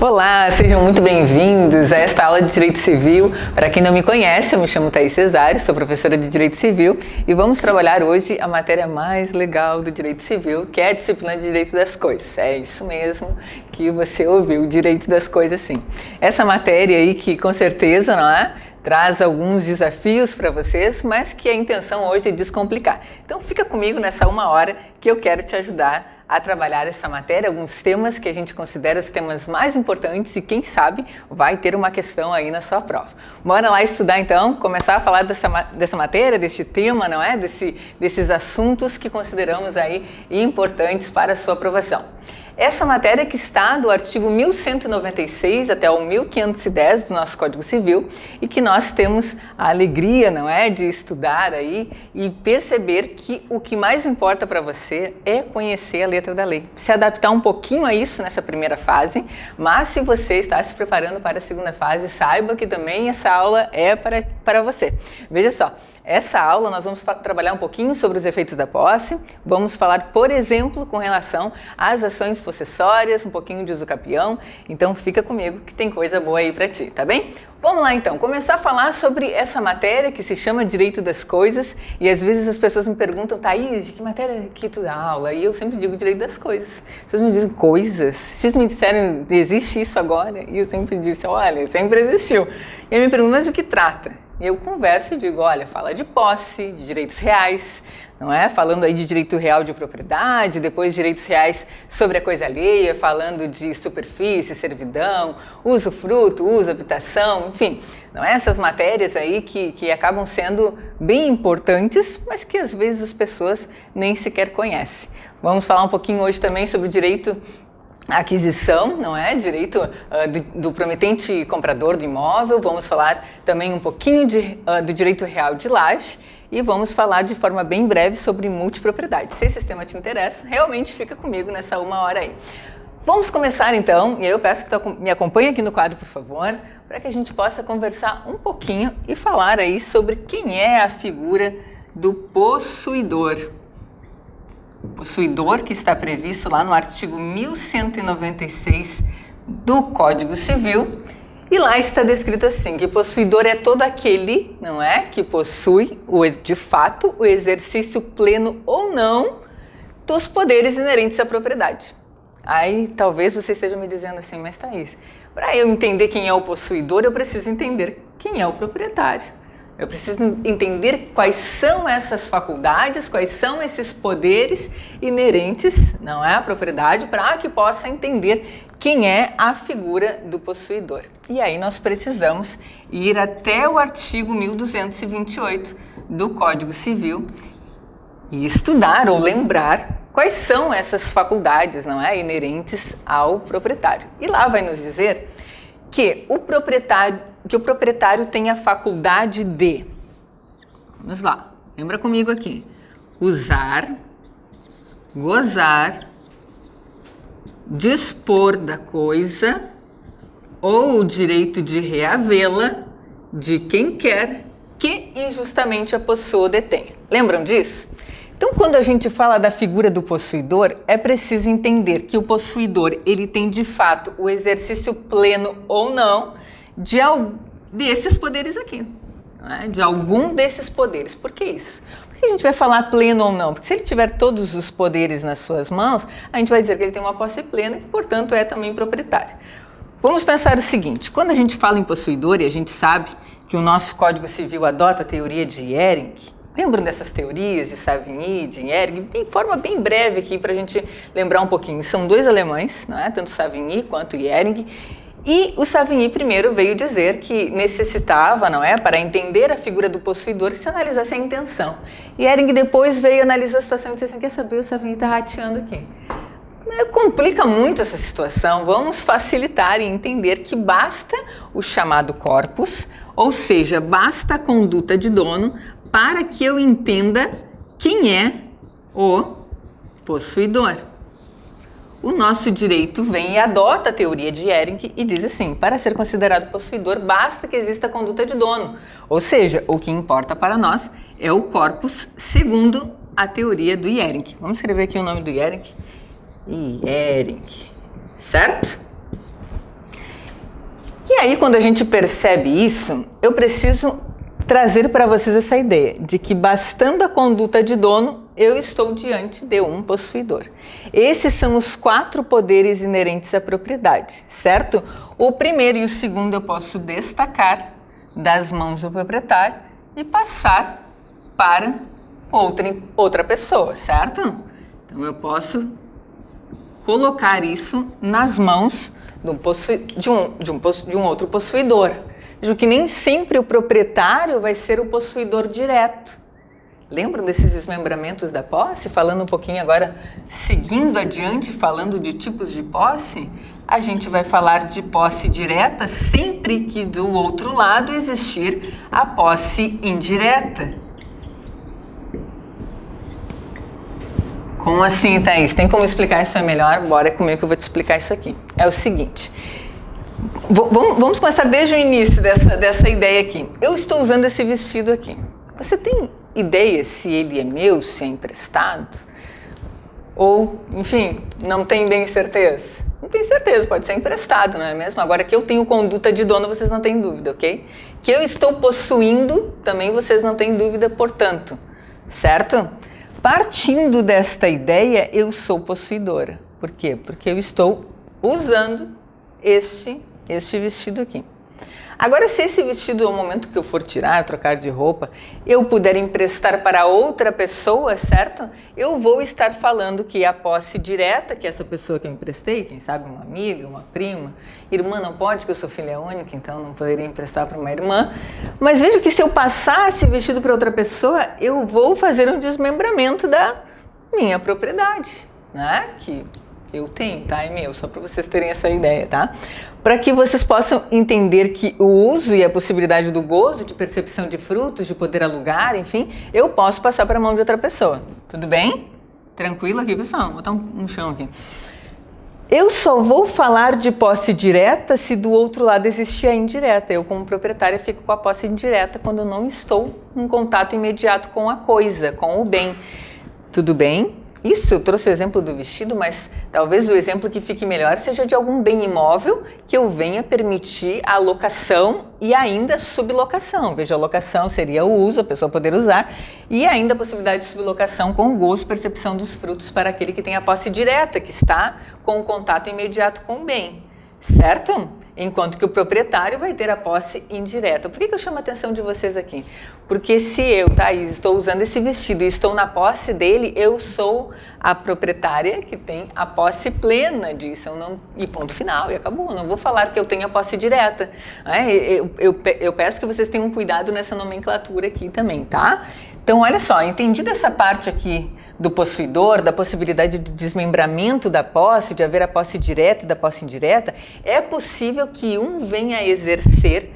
Olá, sejam muito bem-vindos a esta aula de Direito Civil. Para quem não me conhece, eu me chamo Thaís Cesário, sou professora de Direito Civil e vamos trabalhar hoje a matéria mais legal do Direito Civil, que é a disciplina de Direito das Coisas. É isso mesmo que você ouviu, Direito das Coisas, sim. Essa matéria aí que com certeza, não é? Traz alguns desafios para vocês, mas que a intenção hoje é descomplicar. Então fica comigo nessa uma hora que eu quero te ajudar a trabalhar essa matéria, alguns temas que a gente considera os temas mais importantes e quem sabe vai ter uma questão aí na sua prova. Bora lá estudar então, começar a falar dessa matéria, desse tema, não é? Desses assuntos que consideramos aí importantes para a sua aprovação. Essa matéria que está do artigo 1196 até o 1510 do nosso Código Civil e que nós temos a alegria, não é, de estudar aí e perceber que o que mais importa para você é conhecer a letra da lei. Se adaptar um pouquinho a isso nessa primeira fase, mas se você está se preparando para a segunda fase, saiba que também essa aula é para você. Veja só. Essa aula nós vamos trabalhar um pouquinho sobre os efeitos da posse, vamos falar, por exemplo, com relação às ações possessórias, um pouquinho de uso capião, então fica comigo que tem coisa boa aí pra ti, tá bem? Vamos lá então, começar a falar sobre essa matéria que se chama Direito das Coisas e às vezes as pessoas me perguntam, Thaís, de que matéria que tu dá aula? E eu sempre digo Direito das Coisas. As pessoas me dizem coisas, vocês me disseram, existe isso agora? E eu sempre disse, olha, sempre existiu. E aí me perguntam, mas do que trata? E eu converso e digo, olha, fala de posse, de direitos reais, não é? Falando aí de direito real de propriedade, depois direitos reais sobre a coisa alheia, falando de superfície, servidão, usufruto, uso, habitação, enfim, não é? Essas matérias aí que acabam sendo bem importantes, mas que às vezes as pessoas nem sequer conhecem. Vamos falar um pouquinho hoje também sobre o direito aquisição, não é? Direito do prometente comprador do imóvel, vamos falar também um pouquinho do direito real de laje e vamos falar de forma bem breve sobre multipropriedade. Se esse tema te interessa, realmente fica comigo nessa uma hora aí. Vamos começar então, e eu peço que tu me acompanhe aqui no quadro, por favor, para que a gente possa conversar um pouquinho e falar aí sobre quem é a figura do possuidor. Possuidor que está previsto lá no artigo 1196 do Código Civil e lá está descrito assim, que possuidor é todo aquele, não é, que possui, de fato, o exercício pleno ou não dos poderes inerentes à propriedade. Aí talvez você esteja me dizendo assim, mas Thaís, para eu entender quem é o possuidor, eu preciso entender quem é o proprietário. Eu preciso entender quais são essas faculdades, quais são esses poderes inerentes, não é, à propriedade, para que possa entender quem é a figura do possuidor. E aí nós precisamos ir até o artigo 1228 do Código Civil e estudar ou lembrar quais são essas faculdades, não é, inerentes ao proprietário. E lá vai nos dizer que o proprietário tem a faculdade de, vamos lá, lembra comigo aqui, usar, gozar, dispor da coisa ou o direito de reavê-la de quem quer que injustamente a possua ou detenha. Lembram disso? Então, quando a gente fala da figura do possuidor, é preciso entender que o possuidor, ele tem de fato o exercício pleno ou não desses poderes aqui, né? De algum desses poderes. Por que isso? Porque a gente vai falar pleno ou não? Porque se ele tiver todos os poderes nas suas mãos, a gente vai dizer que ele tem uma posse plena e que, portanto, é também proprietário. Vamos pensar o seguinte, quando a gente fala em possuidor, e a gente sabe que o nosso Código Civil adota a teoria de Ehring, lembram dessas teorias de Savigny, de Ehring, em forma bem breve aqui para a gente lembrar um pouquinho. São dois alemães, não é? Tanto Savigny quanto Ehring. E o Savigny primeiro veio dizer que necessitava, não é, para entender a figura do possuidor, que se analisasse a intenção. E Ehring depois veio analisar a situação e disse assim, quer saber, o Savigny está rateando aqui. Complica muito essa situação, vamos facilitar e entender que basta o chamado corpus, ou seja, basta a conduta de dono para que eu entenda quem é o possuidor. O nosso direito vem e adota a teoria de Ehring e diz assim, para ser considerado possuidor, basta que exista a conduta de dono. Ou seja, o que importa para nós é o corpus segundo a teoria do Ehring. Vamos escrever aqui o nome do Ehring. Ehring, certo? aí, quando a gente percebe isso, eu preciso trazer para vocês essa ideia de que, bastando a conduta de dono, eu estou diante de um possuidor. Esses são os 4 poderes inerentes à propriedade, certo? O primeiro e o segundo eu posso destacar das mãos do proprietário e passar para outra pessoa, certo? Então eu posso colocar isso nas mãos de um outro possuidor. Veja que nem sempre o proprietário vai ser o possuidor direto. Lembram desses desmembramentos da posse? Falando um pouquinho agora, seguindo adiante, falando de tipos de posse, a gente vai falar de posse direta sempre que do outro lado existir a posse indireta. Como assim, Thaís? Tem como explicar isso melhor? Bora comigo que eu vou te explicar isso aqui. É o seguinte, vamos começar desde o início dessa ideia aqui. Eu estou usando esse vestido aqui. Você tem ideia se ele é meu, se é emprestado? Ou, enfim, não tem bem certeza? Não tem certeza, pode ser emprestado, não é mesmo? Agora que eu tenho conduta de dono, vocês não têm dúvida, ok? Que eu estou possuindo, também vocês não têm dúvida, portanto, certo? Partindo desta ideia, eu sou possuidora. Por quê? Porque eu estou usando este vestido aqui. Agora, se esse vestido, no momento que eu for tirar, trocar de roupa, eu puder emprestar para outra pessoa, certo? Eu vou estar falando que a posse direta, que essa pessoa que eu emprestei, quem sabe uma amiga, uma prima, irmã não pode, que eu sou filha única, então não poderia emprestar para uma irmã. Mas veja que se eu passar esse vestido para outra pessoa, eu vou fazer um desmembramento da minha propriedade, né? Que eu tenho, tá? É meu, só para vocês terem essa ideia, tá? Para que vocês possam entender que o uso e a possibilidade do gozo, de percepção de frutos, de poder alugar, enfim, eu posso passar para a mão de outra pessoa. Tudo bem? Tranquilo aqui, pessoal? Vou botar um chão aqui. Eu só vou falar de posse direta se do outro lado existir a indireta. Eu, como proprietária, fico com a posse indireta quando eu não estou em contato imediato com a coisa, com o bem. Tudo bem? Isso, eu trouxe o exemplo do vestido, mas talvez o exemplo que fique melhor seja de algum bem imóvel que eu venha permitir a locação e ainda sublocação. Veja, a locação seria o uso, a pessoa poder usar, e ainda a possibilidade de sublocação com o gozo, percepção dos frutos para aquele que tem a posse direta, que está com o contato imediato com o bem, certo? Enquanto que o proprietário vai ter a posse indireta. Por que eu chamo a atenção de vocês aqui? Porque se eu, Thaís, estou usando esse vestido e estou na posse dele, eu sou a proprietária que tem a posse plena disso. E ponto final, e acabou. Eu não vou falar que eu tenho a posse direta. Eu peço que vocês tenham cuidado nessa nomenclatura aqui também, tá? Então, olha só, entendido essa parte aqui do possuidor, da possibilidade de desmembramento da posse, de haver a posse direta e da posse indireta, é possível que um venha a exercer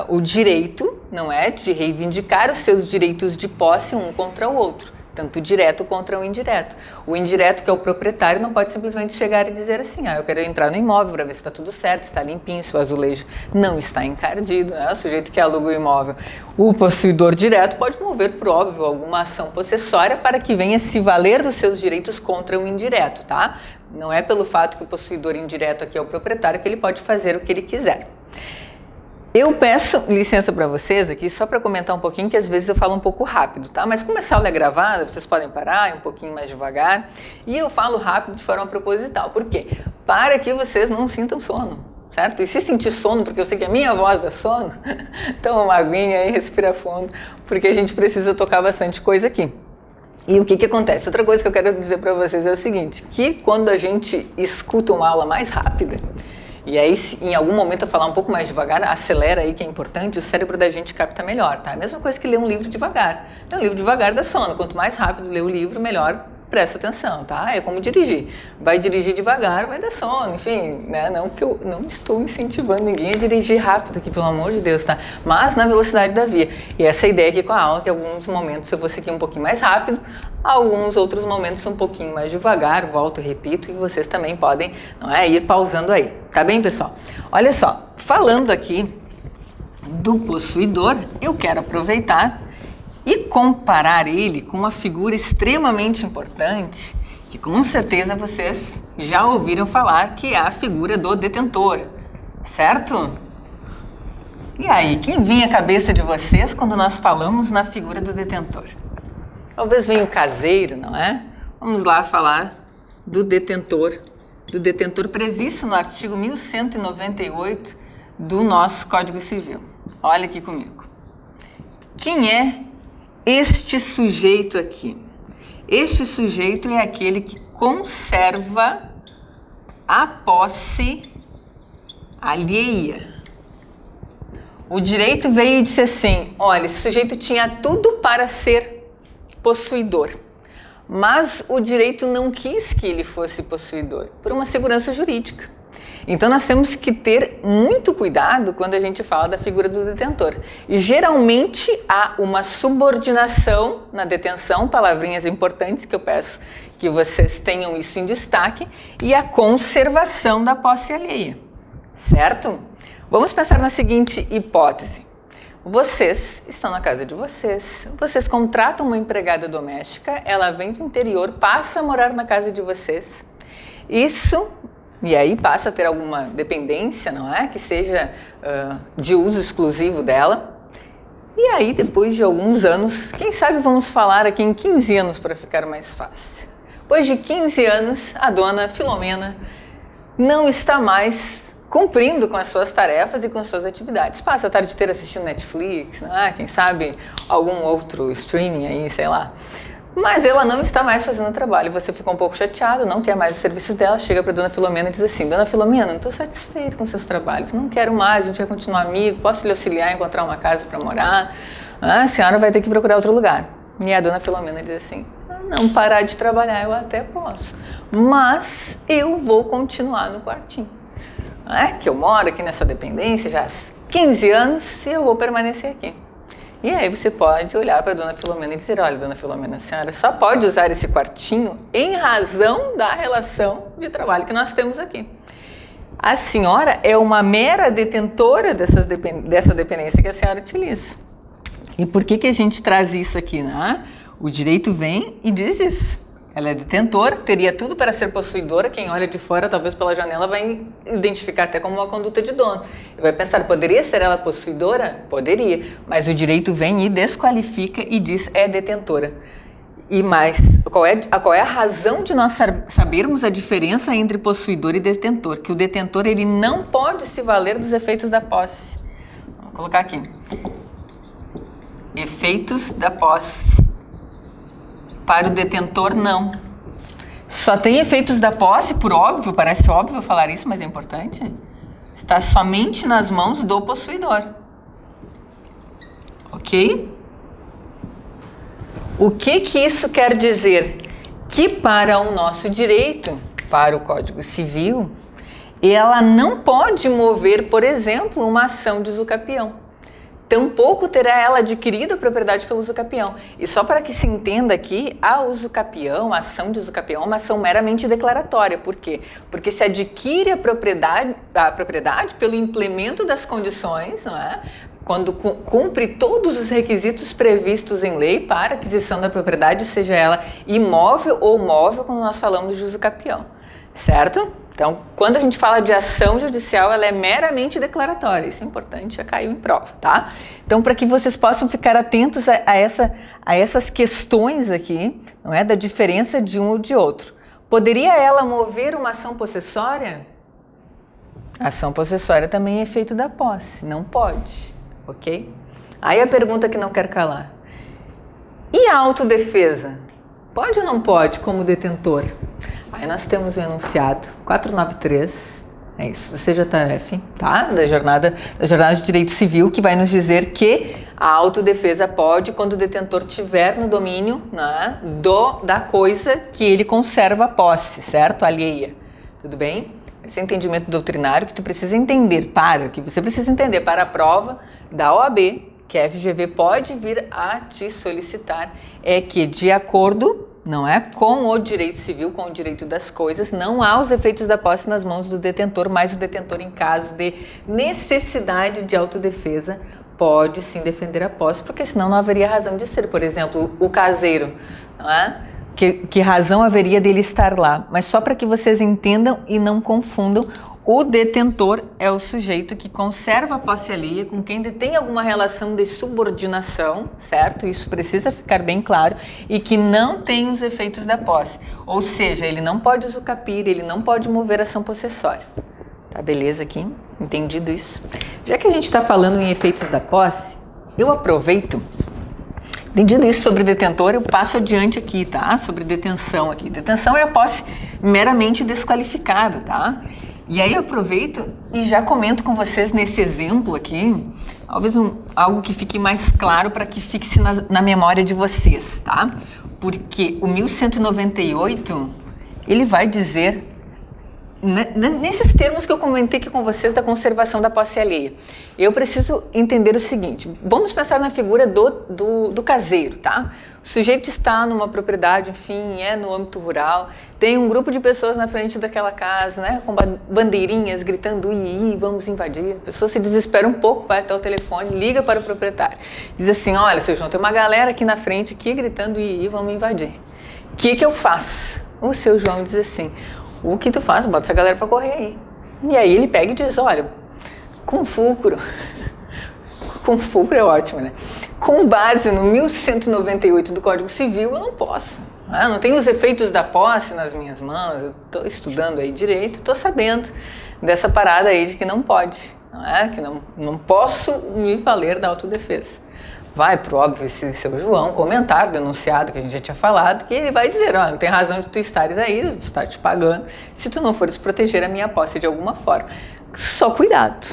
o direito, não é, de reivindicar os seus direitos de posse um contra o outro, tanto o direto contra o indireto. O indireto, que é o proprietário, não pode simplesmente chegar e dizer assim, eu quero entrar no imóvel para ver se está tudo certo, se está limpinho, se o azulejo não está encardido, né? O sujeito que aluga o imóvel. O possuidor direto pode mover, por óbvio, alguma ação possessória para que venha se valer dos seus direitos contra o indireto, tá? Não é pelo fato que o possuidor indireto aqui é o proprietário que ele pode fazer o que ele quiser. Eu peço licença para vocês aqui, só para comentar um pouquinho, que às vezes eu falo um pouco rápido, tá? Mas como essa aula é gravada, vocês podem parar um pouquinho mais devagar. E eu falo rápido de forma proposital. Por quê? Para que vocês não sintam sono, certo? E se sentir sono, porque eu sei que a minha voz dá sono, toma uma aguinha aí, respira fundo, porque a gente precisa tocar bastante coisa aqui. E o que acontece? Outra coisa que eu quero dizer para vocês é o seguinte, que quando a gente escuta uma aula mais rápida, e aí, se em algum momento eu falar um pouco mais devagar, acelera aí, que é importante, o cérebro da gente capta melhor, tá? A mesma coisa que ler um livro devagar. Ler um livro devagar dá sono. Quanto mais rápido ler o livro, melhor presta atenção, tá? É como dirigir. Vai dirigir devagar, vai dar sono, enfim, né? Não que eu não estou incentivando ninguém a dirigir rápido aqui, pelo amor de Deus, tá? Mas na velocidade da via. E essa é a ideia aqui com a aula, que em alguns momentos eu vou seguir um pouquinho mais rápido, alguns outros momentos um pouquinho mais devagar, volto e repito, e vocês também podem, não é, ir pausando aí. Tá bem, pessoal? Olha só, falando aqui do possuidor, eu quero aproveitar e comparar ele com uma figura extremamente importante, que com certeza vocês já ouviram falar, que é a figura do detentor, certo? E aí, quem vinha à cabeça de vocês quando nós falamos na figura do detentor? Talvez venha o caseiro, não é? Vamos lá falar do detentor previsto no artigo 1198 do nosso Código Civil. Olha aqui comigo. Quem é este sujeito aqui? Este sujeito é aquele que conserva a posse alheia. O direito veio e disse assim, olha, esse sujeito tinha tudo para ser possuidor, mas o direito não quis que ele fosse possuidor, por uma segurança jurídica. Então nós temos que ter muito cuidado quando a gente fala da figura do detentor. E geralmente há uma subordinação na detenção, palavrinhas importantes que eu peço que vocês tenham isso em destaque, e a conservação da posse alheia, certo? Vamos pensar na seguinte hipótese. Vocês estão na casa de vocês, vocês contratam uma empregada doméstica, ela vem do interior, passa a morar na casa de vocês. E aí passa a ter alguma dependência, não é? Que seja de uso exclusivo dela. E aí, depois de alguns anos, quem sabe vamos falar aqui em 15 anos para ficar mais fácil. Depois de 15 anos, a dona Filomena não está mais cumprindo com as suas tarefas e com as suas atividades. Passa a tarde inteira assistindo Netflix, não é? Quem sabe algum outro streaming aí, sei lá. Mas ela não está mais fazendo o trabalho. Você fica um pouco chateado, não quer mais o serviço dela, chega para a dona Filomena e diz assim, dona Filomena, não estou satisfeito com seus trabalhos, não quero mais, a gente vai continuar amigo, posso lhe auxiliar a encontrar uma casa para morar? A senhora vai ter que procurar outro lugar. E a dona Filomena diz assim, não parar de trabalhar eu até posso, mas eu vou continuar no quartinho. Que eu moro aqui nessa dependência já há 15 anos e eu vou permanecer aqui. E aí você pode olhar para a dona Filomena e dizer, olha, dona Filomena, a senhora só pode usar esse quartinho em razão da relação de trabalho que nós temos aqui. A senhora é uma mera detentora dessa dependência que a senhora utiliza. E por que a gente traz isso aqui, né? O direito vem e diz isso. Ela é detentora, teria tudo para ser possuidora. Quem olha de fora, talvez pela janela, vai identificar até como uma conduta de dono. E vai pensar, poderia ser ela possuidora? Poderia, mas o direito vem e desqualifica e diz é detentora. E mais, qual é a razão de nós sabermos a diferença entre possuidor e detentor? Que o detentor ele não pode se valer dos efeitos da posse. Vou colocar aqui. Efeitos da posse. Para o detentor, não. Só tem efeitos da posse, por óbvio, parece óbvio falar isso, mas é importante. Está somente nas mãos do possuidor. Ok? O que isso quer dizer? Que para o nosso direito, para o Código Civil, ela não pode mover, por exemplo, uma ação de usucapião. Tampouco terá ela adquirido a propriedade pelo usucapião. E só para que se entenda aqui, a usucapião, a ação de usucapião é uma ação meramente declaratória. Por quê? Porque se adquire a propriedade pelo implemento das condições, não é? Quando cumpre todos os requisitos previstos em lei para aquisição da propriedade, seja ela imóvel ou móvel, quando nós falamos de usucapião. Certo? Então, quando a gente fala de ação judicial, ela é meramente declaratória. Isso é importante, já caiu em prova, tá? Então, para que vocês possam ficar atentos a essas questões aqui, não é? Da diferença de um ou de outro. Poderia ela mover uma ação possessória? A ação possessória também é efeito da posse. Não pode, ok? Aí a pergunta que não quer calar. E a autodefesa? Pode ou não pode como detentor? Aí nós temos o enunciado 493, é isso, do CJF, tá? Da jornada de direito civil, que vai nos dizer que a autodefesa pode quando o detentor tiver no domínio, né, da coisa que ele conserva a posse, certo? Alheia, tudo bem? Esse é entendimento doutrinário que você precisa entender para a prova da OAB, que a FGV pode vir a te solicitar, é que de acordo, não é, com o direito civil, com o direito das coisas, não há os efeitos da posse nas mãos do detentor, mas o detentor, em caso de necessidade de autodefesa, pode sim defender a posse, porque senão não haveria razão de ser. Por exemplo, o caseiro, não é? Que razão haveria dele estar lá? Mas só para que vocês entendam e não confundam, O detentor é o sujeito que conserva a posse alheia com quem detém alguma relação de subordinação, certo? Isso precisa ficar bem claro, e que não tem os efeitos da posse. Ou seja, ele não pode usucapir, ele não pode mover ação possessória. Tá beleza aqui? Entendido isso? Já que a gente está falando em efeitos da posse, eu aproveito. Entendido isso sobre detentor, eu passo adiante aqui, tá? Sobre detenção aqui. Detenção é a posse meramente desqualificada, tá? E aí eu aproveito e já comento com vocês nesse exemplo aqui, talvez algo que fique mais claro para que fixe na memória de vocês, tá? Porque o 1198, ele vai dizer, nesses termos que eu comentei aqui com vocês da conservação da posse alheia, eu preciso entender o seguinte: vamos pensar na figura do caseiro, tá? O sujeito está numa propriedade, enfim, no âmbito rural, tem um grupo de pessoas na frente daquela casa, né, com bandeirinhas, gritando "Ii, vamos invadir". A pessoa se desespera um pouco, vai até o telefone, liga para o proprietário, diz assim: olha, seu João, tem uma galera aqui na frente, aqui gritando "Ii, vamos invadir". O que eu faço? O seu João diz assim: o que tu faz? Bota essa galera pra correr aí. E aí ele pega e diz: olha, com fulcro é ótimo, né? Com base no 1198 do Código Civil, eu não posso. Eu não tenho os efeitos da posse nas minhas mãos, eu tô estudando aí direito, tô sabendo dessa parada aí de que não pode, que não posso me valer da autodefesa. Vai pro óbvio esse seu João comentar, denunciado, que a gente já tinha falado, que ele vai dizer: não tem razão de tu estares aí, eu estou te pagando, se tu não fores proteger a minha posse de alguma forma. Só cuidado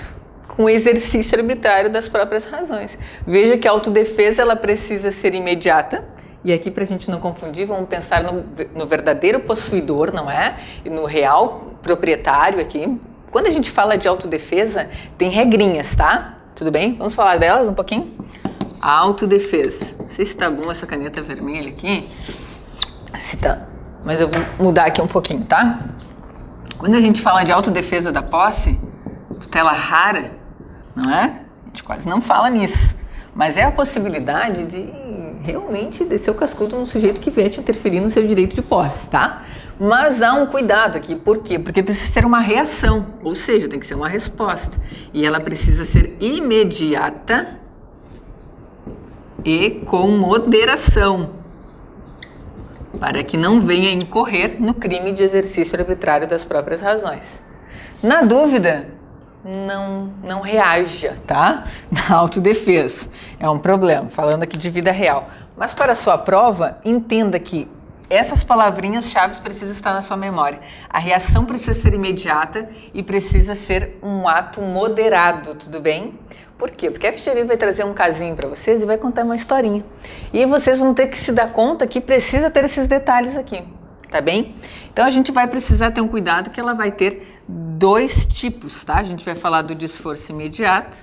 com o exercício arbitrário das próprias razões. Veja que a autodefesa ela precisa ser imediata, e aqui para a gente não confundir, vamos pensar no verdadeiro possuidor, não é? E no real proprietário aqui. Quando a gente fala de autodefesa, tem regrinhas, tá? Tudo bem? Vamos falar delas um pouquinho? A autodefesa. Não sei se tá bom essa caneta vermelha aqui. Se tá. Mas eu vou mudar aqui um pouquinho, tá? Quando a gente fala de autodefesa da posse, tutela rara, não é? A gente quase não fala nisso. Mas é a possibilidade de realmente descer o cascudo num sujeito que vier te interferir no seu direito de posse, tá? Mas há um cuidado aqui. Por quê? Porque precisa ser uma reação. Ou seja, tem que ser uma resposta. E ela precisa ser imediata e com moderação, para que não venha incorrer no crime de exercício arbitrário das próprias razões. Na dúvida, não reaja, tá? Na autodefesa. É um problema, falando aqui de vida real. Mas para a sua prova, entenda que essas palavrinhas-chave precisam estar na sua memória. A reação precisa ser imediata e precisa ser um ato moderado, tudo bem? Por quê? Porque a FGV vai trazer um casinho para vocês e vai contar uma historinha. E vocês vão ter que se dar conta que precisa ter esses detalhes aqui, tá bem? Então a gente vai precisar ter um cuidado que ela vai ter dois tipos, tá? A gente vai falar do desforço imediato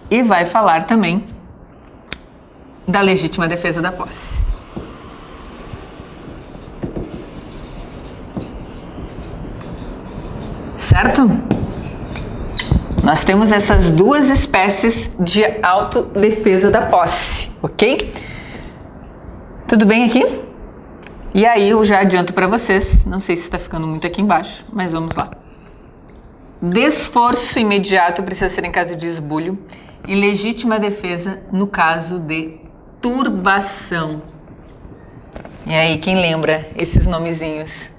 e vai falar também da legítima defesa da posse. Certo? Nós temos essas duas espécies de autodefesa da posse, ok? Tudo bem aqui? E aí eu já adianto para vocês, não sei se está ficando muito aqui embaixo, mas vamos lá. Desforço imediato precisa ser em caso de esbulho e legítima defesa no caso de turbação. E aí, quem lembra esses nomezinhos?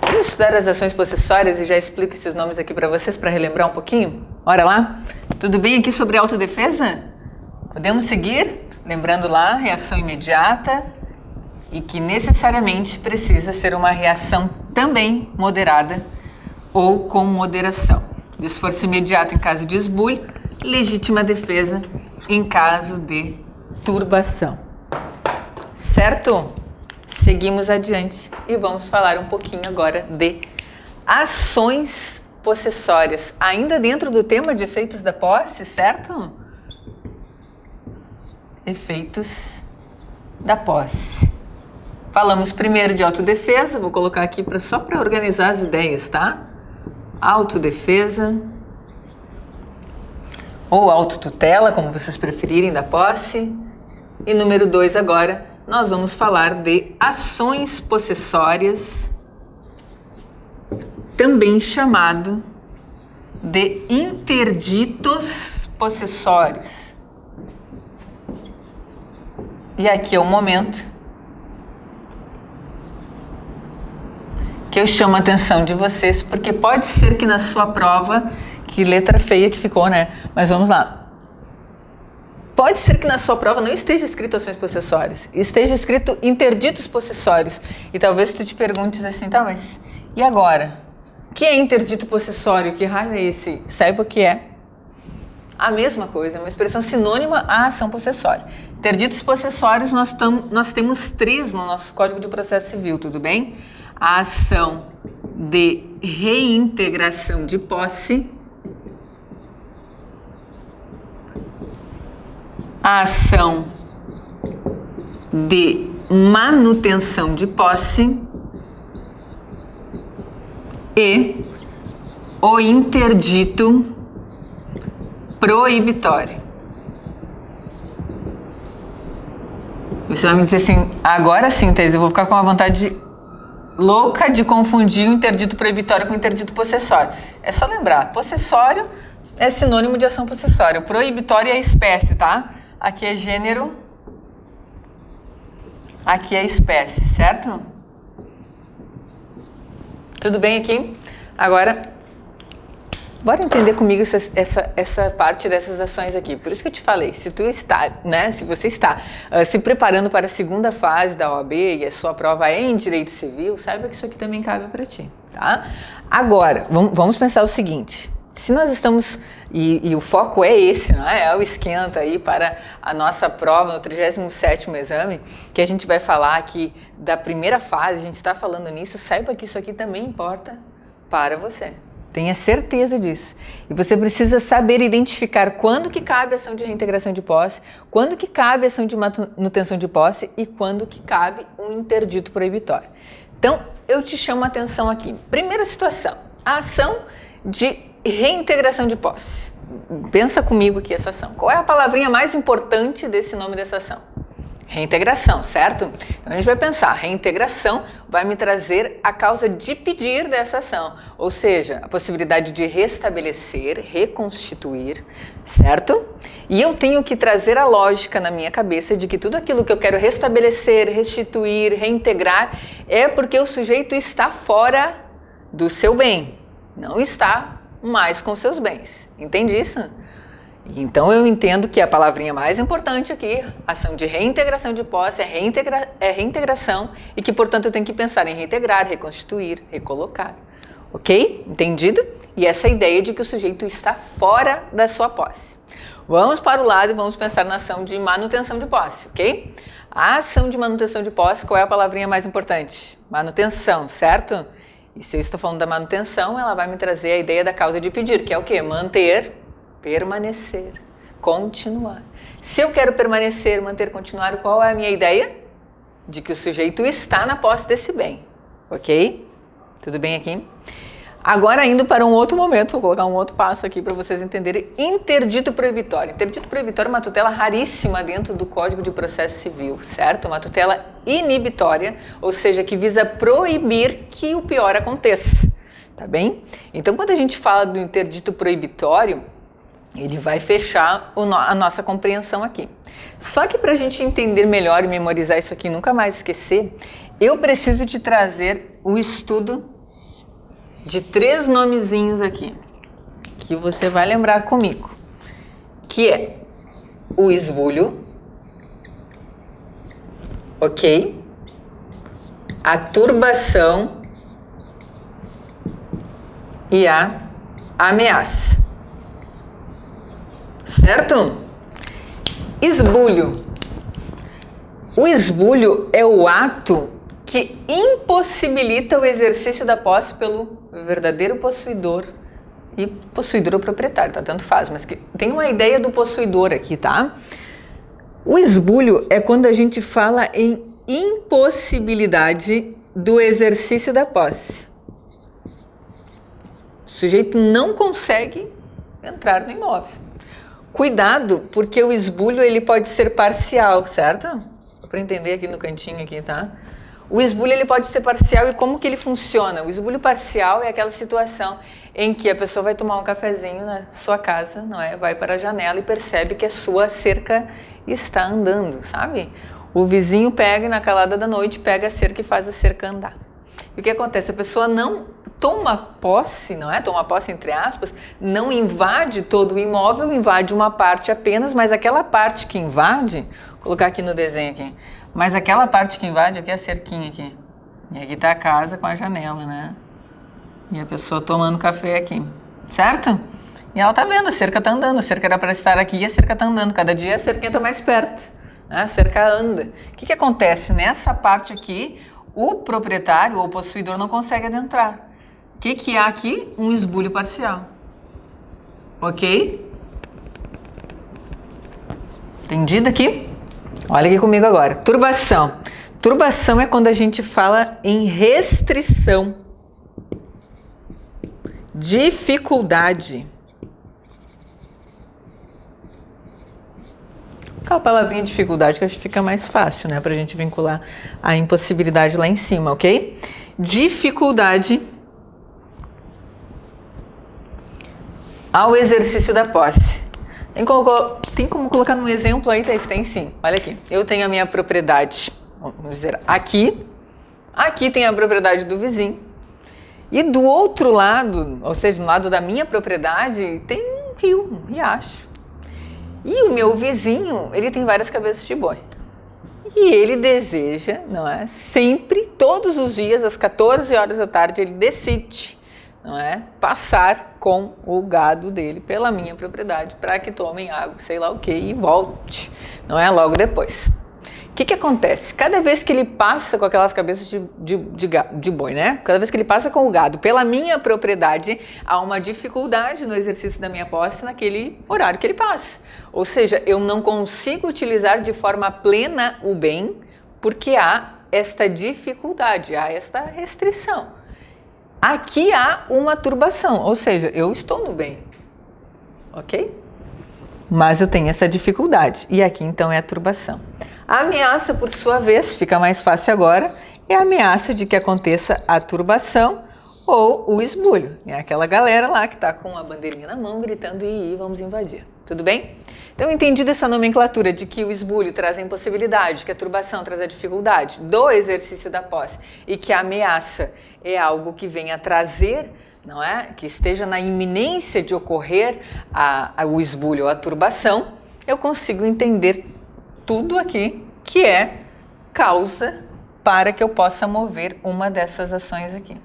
Vamos estudar as ações possessórias e já explico esses nomes aqui para vocês, para relembrar um pouquinho? Bora lá? Tudo bem aqui sobre autodefesa? Podemos seguir? Lembrando lá, reação imediata e que necessariamente precisa ser uma reação também moderada ou com moderação. Desforço imediato em caso de esbulho, legítima defesa em caso de turbação. Certo? Seguimos adiante e vamos falar um pouquinho agora de ações possessórias, ainda dentro do tema de efeitos da posse, certo? Efeitos da posse. Falamos primeiro de autodefesa, vou colocar aqui só para organizar as ideias, tá? Autodefesa ou autotutela, como vocês preferirem, da posse. E número 2 agora, nós vamos falar de ações possessórias, também chamado de interditos possessórios. E aqui é o momento que eu chamo a atenção de vocês, porque pode ser que na sua prova, que letra feia que ficou, né? Mas vamos lá. Pode ser que na sua prova não esteja escrito ações possessórias, esteja escrito interditos possessórios. E talvez tu te perguntes assim, tá, mas e agora? O que é interdito possessório? Que raio é esse? Saiba o que é a mesma coisa, uma expressão sinônima à ação possessória. Interditos possessórios nós temos 3 no nosso Código de Processo Civil, tudo bem? A ação de reintegração de posse, a ação de manutenção de posse e o interdito proibitório. Você vai me dizer assim, agora sim, Thais, eu vou ficar com uma vontade louca de confundir o interdito proibitório com o interdito possessório. É só lembrar, possessório é sinônimo de ação possessória, o proibitório é espécie, tá? Aqui é gênero, aqui é espécie, certo? Tudo bem aqui? Agora, bora entender comigo essa parte dessas ações aqui. Por isso que eu te falei, se tu está, né, se você está se preparando para a segunda fase da OAB e a sua prova é em Direito Civil, saiba que isso aqui também cabe para ti, tá? Agora, vamos pensar o seguinte, se nós estamos, e o foco é esse, não é? É o esquenta aí para a nossa prova no 37º exame, que a gente vai falar aqui da primeira fase, a gente está falando nisso, saiba que isso aqui também importa para você. Tenha certeza disso. E você precisa saber identificar quando que cabe a ação de reintegração de posse, quando que cabe a ação de manutenção de posse e quando que cabe um interdito proibitório. Então, eu te chamo a atenção aqui. Primeira situação, a ação de reintegração de posse. Pensa comigo aqui essa ação. Qual é a palavrinha mais importante desse nome dessa ação? Reintegração, certo? Então a gente vai pensar, reintegração vai me trazer a causa de pedir dessa ação, ou seja, a possibilidade de restabelecer, reconstituir, certo? E eu tenho que trazer a lógica na minha cabeça de que tudo aquilo que eu quero restabelecer, restituir, reintegrar, é porque o sujeito está fora do seu bem, não está mais com seus bens. Entende isso? Então eu entendo que a palavrinha mais importante aqui, ação de reintegração de posse, é reintegração e que, portanto, eu tenho que pensar em reintegrar, reconstituir, recolocar. Ok? Entendido? E essa ideia de que o sujeito está fora da sua posse. Vamos para o lado e vamos pensar na ação de manutenção de posse, ok? A ação de manutenção de posse, qual é a palavrinha mais importante? Manutenção, certo? E se eu estou falando da manutenção, ela vai me trazer a ideia da causa de pedir, que é o quê? Manter, permanecer, continuar. Se eu quero permanecer, manter, continuar, qual é a minha ideia? De que o sujeito está na posse desse bem, ok? Tudo bem aqui? Agora, indo para um outro momento, vou colocar um outro passo aqui para vocês entenderem. Interdito proibitório. Interdito proibitório é uma tutela raríssima dentro do Código de Processo Civil, certo? Uma tutela inibitória, ou seja, que visa proibir que o pior aconteça, tá bem? Então, quando a gente fala do interdito proibitório, ele vai fechar a nossa compreensão aqui. Só que para a gente entender melhor e memorizar isso aqui e nunca mais esquecer, eu preciso te trazer o estudo de 3 nomezinhos aqui, que você vai lembrar comigo, que é o esbulho, ok? A turbação e a ameaça. Certo? Esbulho. O esbulho é o ato que impossibilita o exercício da posse pelo verdadeiro possuidor e possuidor ou proprietário, tá? Tanto faz, mas que tem uma ideia do possuidor aqui, tá? O esbulho é quando a gente fala em impossibilidade do exercício da posse. O sujeito não consegue entrar no imóvel. Cuidado, porque o esbulho ele pode ser parcial, certo? para entender aqui no cantinho aqui, tá? O esbulho ele pode ser parcial e como que ele funciona? O esbulho parcial é aquela situação em que a pessoa vai tomar um cafezinho na sua casa, não é? Vai para a janela e percebe que a sua cerca está andando, sabe? O vizinho pega e na calada da noite pega a cerca e faz a cerca andar. E o que acontece? A pessoa não toma posse, não é? Toma posse entre aspas, não invade todo o imóvel, invade uma parte apenas, mas aquela parte que invade, vou colocar aqui no desenho aqui, mas aquela parte que invade aqui é a cerquinha aqui. E aqui tá a casa com a janela, né? E a pessoa tomando café aqui, certo? E ela tá vendo, a cerca tá andando, a cerca era para estar aqui e a cerca tá andando. Cada dia a cerquinha tá mais perto, né? A cerca anda. O que acontece? Nessa parte aqui, o proprietário ou o possuidor não consegue adentrar. O que há aqui? Um esbulho parcial. Ok? Entendido aqui? Olha aqui comigo agora. Turbação. Turbação é quando a gente fala em restrição, dificuldade. Aquela palavrinha dificuldade que acho que fica mais fácil, né? Pra gente vincular a impossibilidade lá em cima, ok? Dificuldade ao exercício da posse. Tem como colocar num exemplo aí, Thaís? Tem sim. Olha aqui. Eu tenho a minha propriedade, vamos dizer, aqui. Aqui tem a propriedade do vizinho. E do outro lado, ou seja, no lado da minha propriedade, tem um rio, um riacho. E o meu vizinho, ele tem várias cabeças de boi. E ele deseja, não é? Sempre, todos os dias, às 14 horas da tarde, ele decide, não é? Passar com o gado dele pela minha propriedade para que tomem água, sei lá o que, e volte, não é? Logo depois. O que acontece? Cada vez que ele passa com aquelas cabeças de boi, né? Cada vez que ele passa com o gado pela minha propriedade, há uma dificuldade no exercício da minha posse naquele horário que ele passa. Ou seja, eu não consigo utilizar de forma plena o bem porque há esta dificuldade, há esta restrição. Aqui há uma turbação, ou seja, eu estou no bem, ok? Mas eu tenho essa dificuldade e aqui então é a turbação. A ameaça, por sua vez, fica mais fácil agora, é a ameaça de que aconteça a turbação ou o esbulho. É aquela galera lá que está com a bandeirinha na mão gritando e vamos invadir. Tudo bem? Então, entendida essa nomenclatura de que o esbulho traz a impossibilidade, que a turbação traz a dificuldade do exercício da posse e que a ameaça é algo que venha trazer, não é? Que esteja na iminência de ocorrer o esbulho ou a turbação, eu consigo entender tudo aqui que é causa para que eu possa mover uma dessas ações aqui,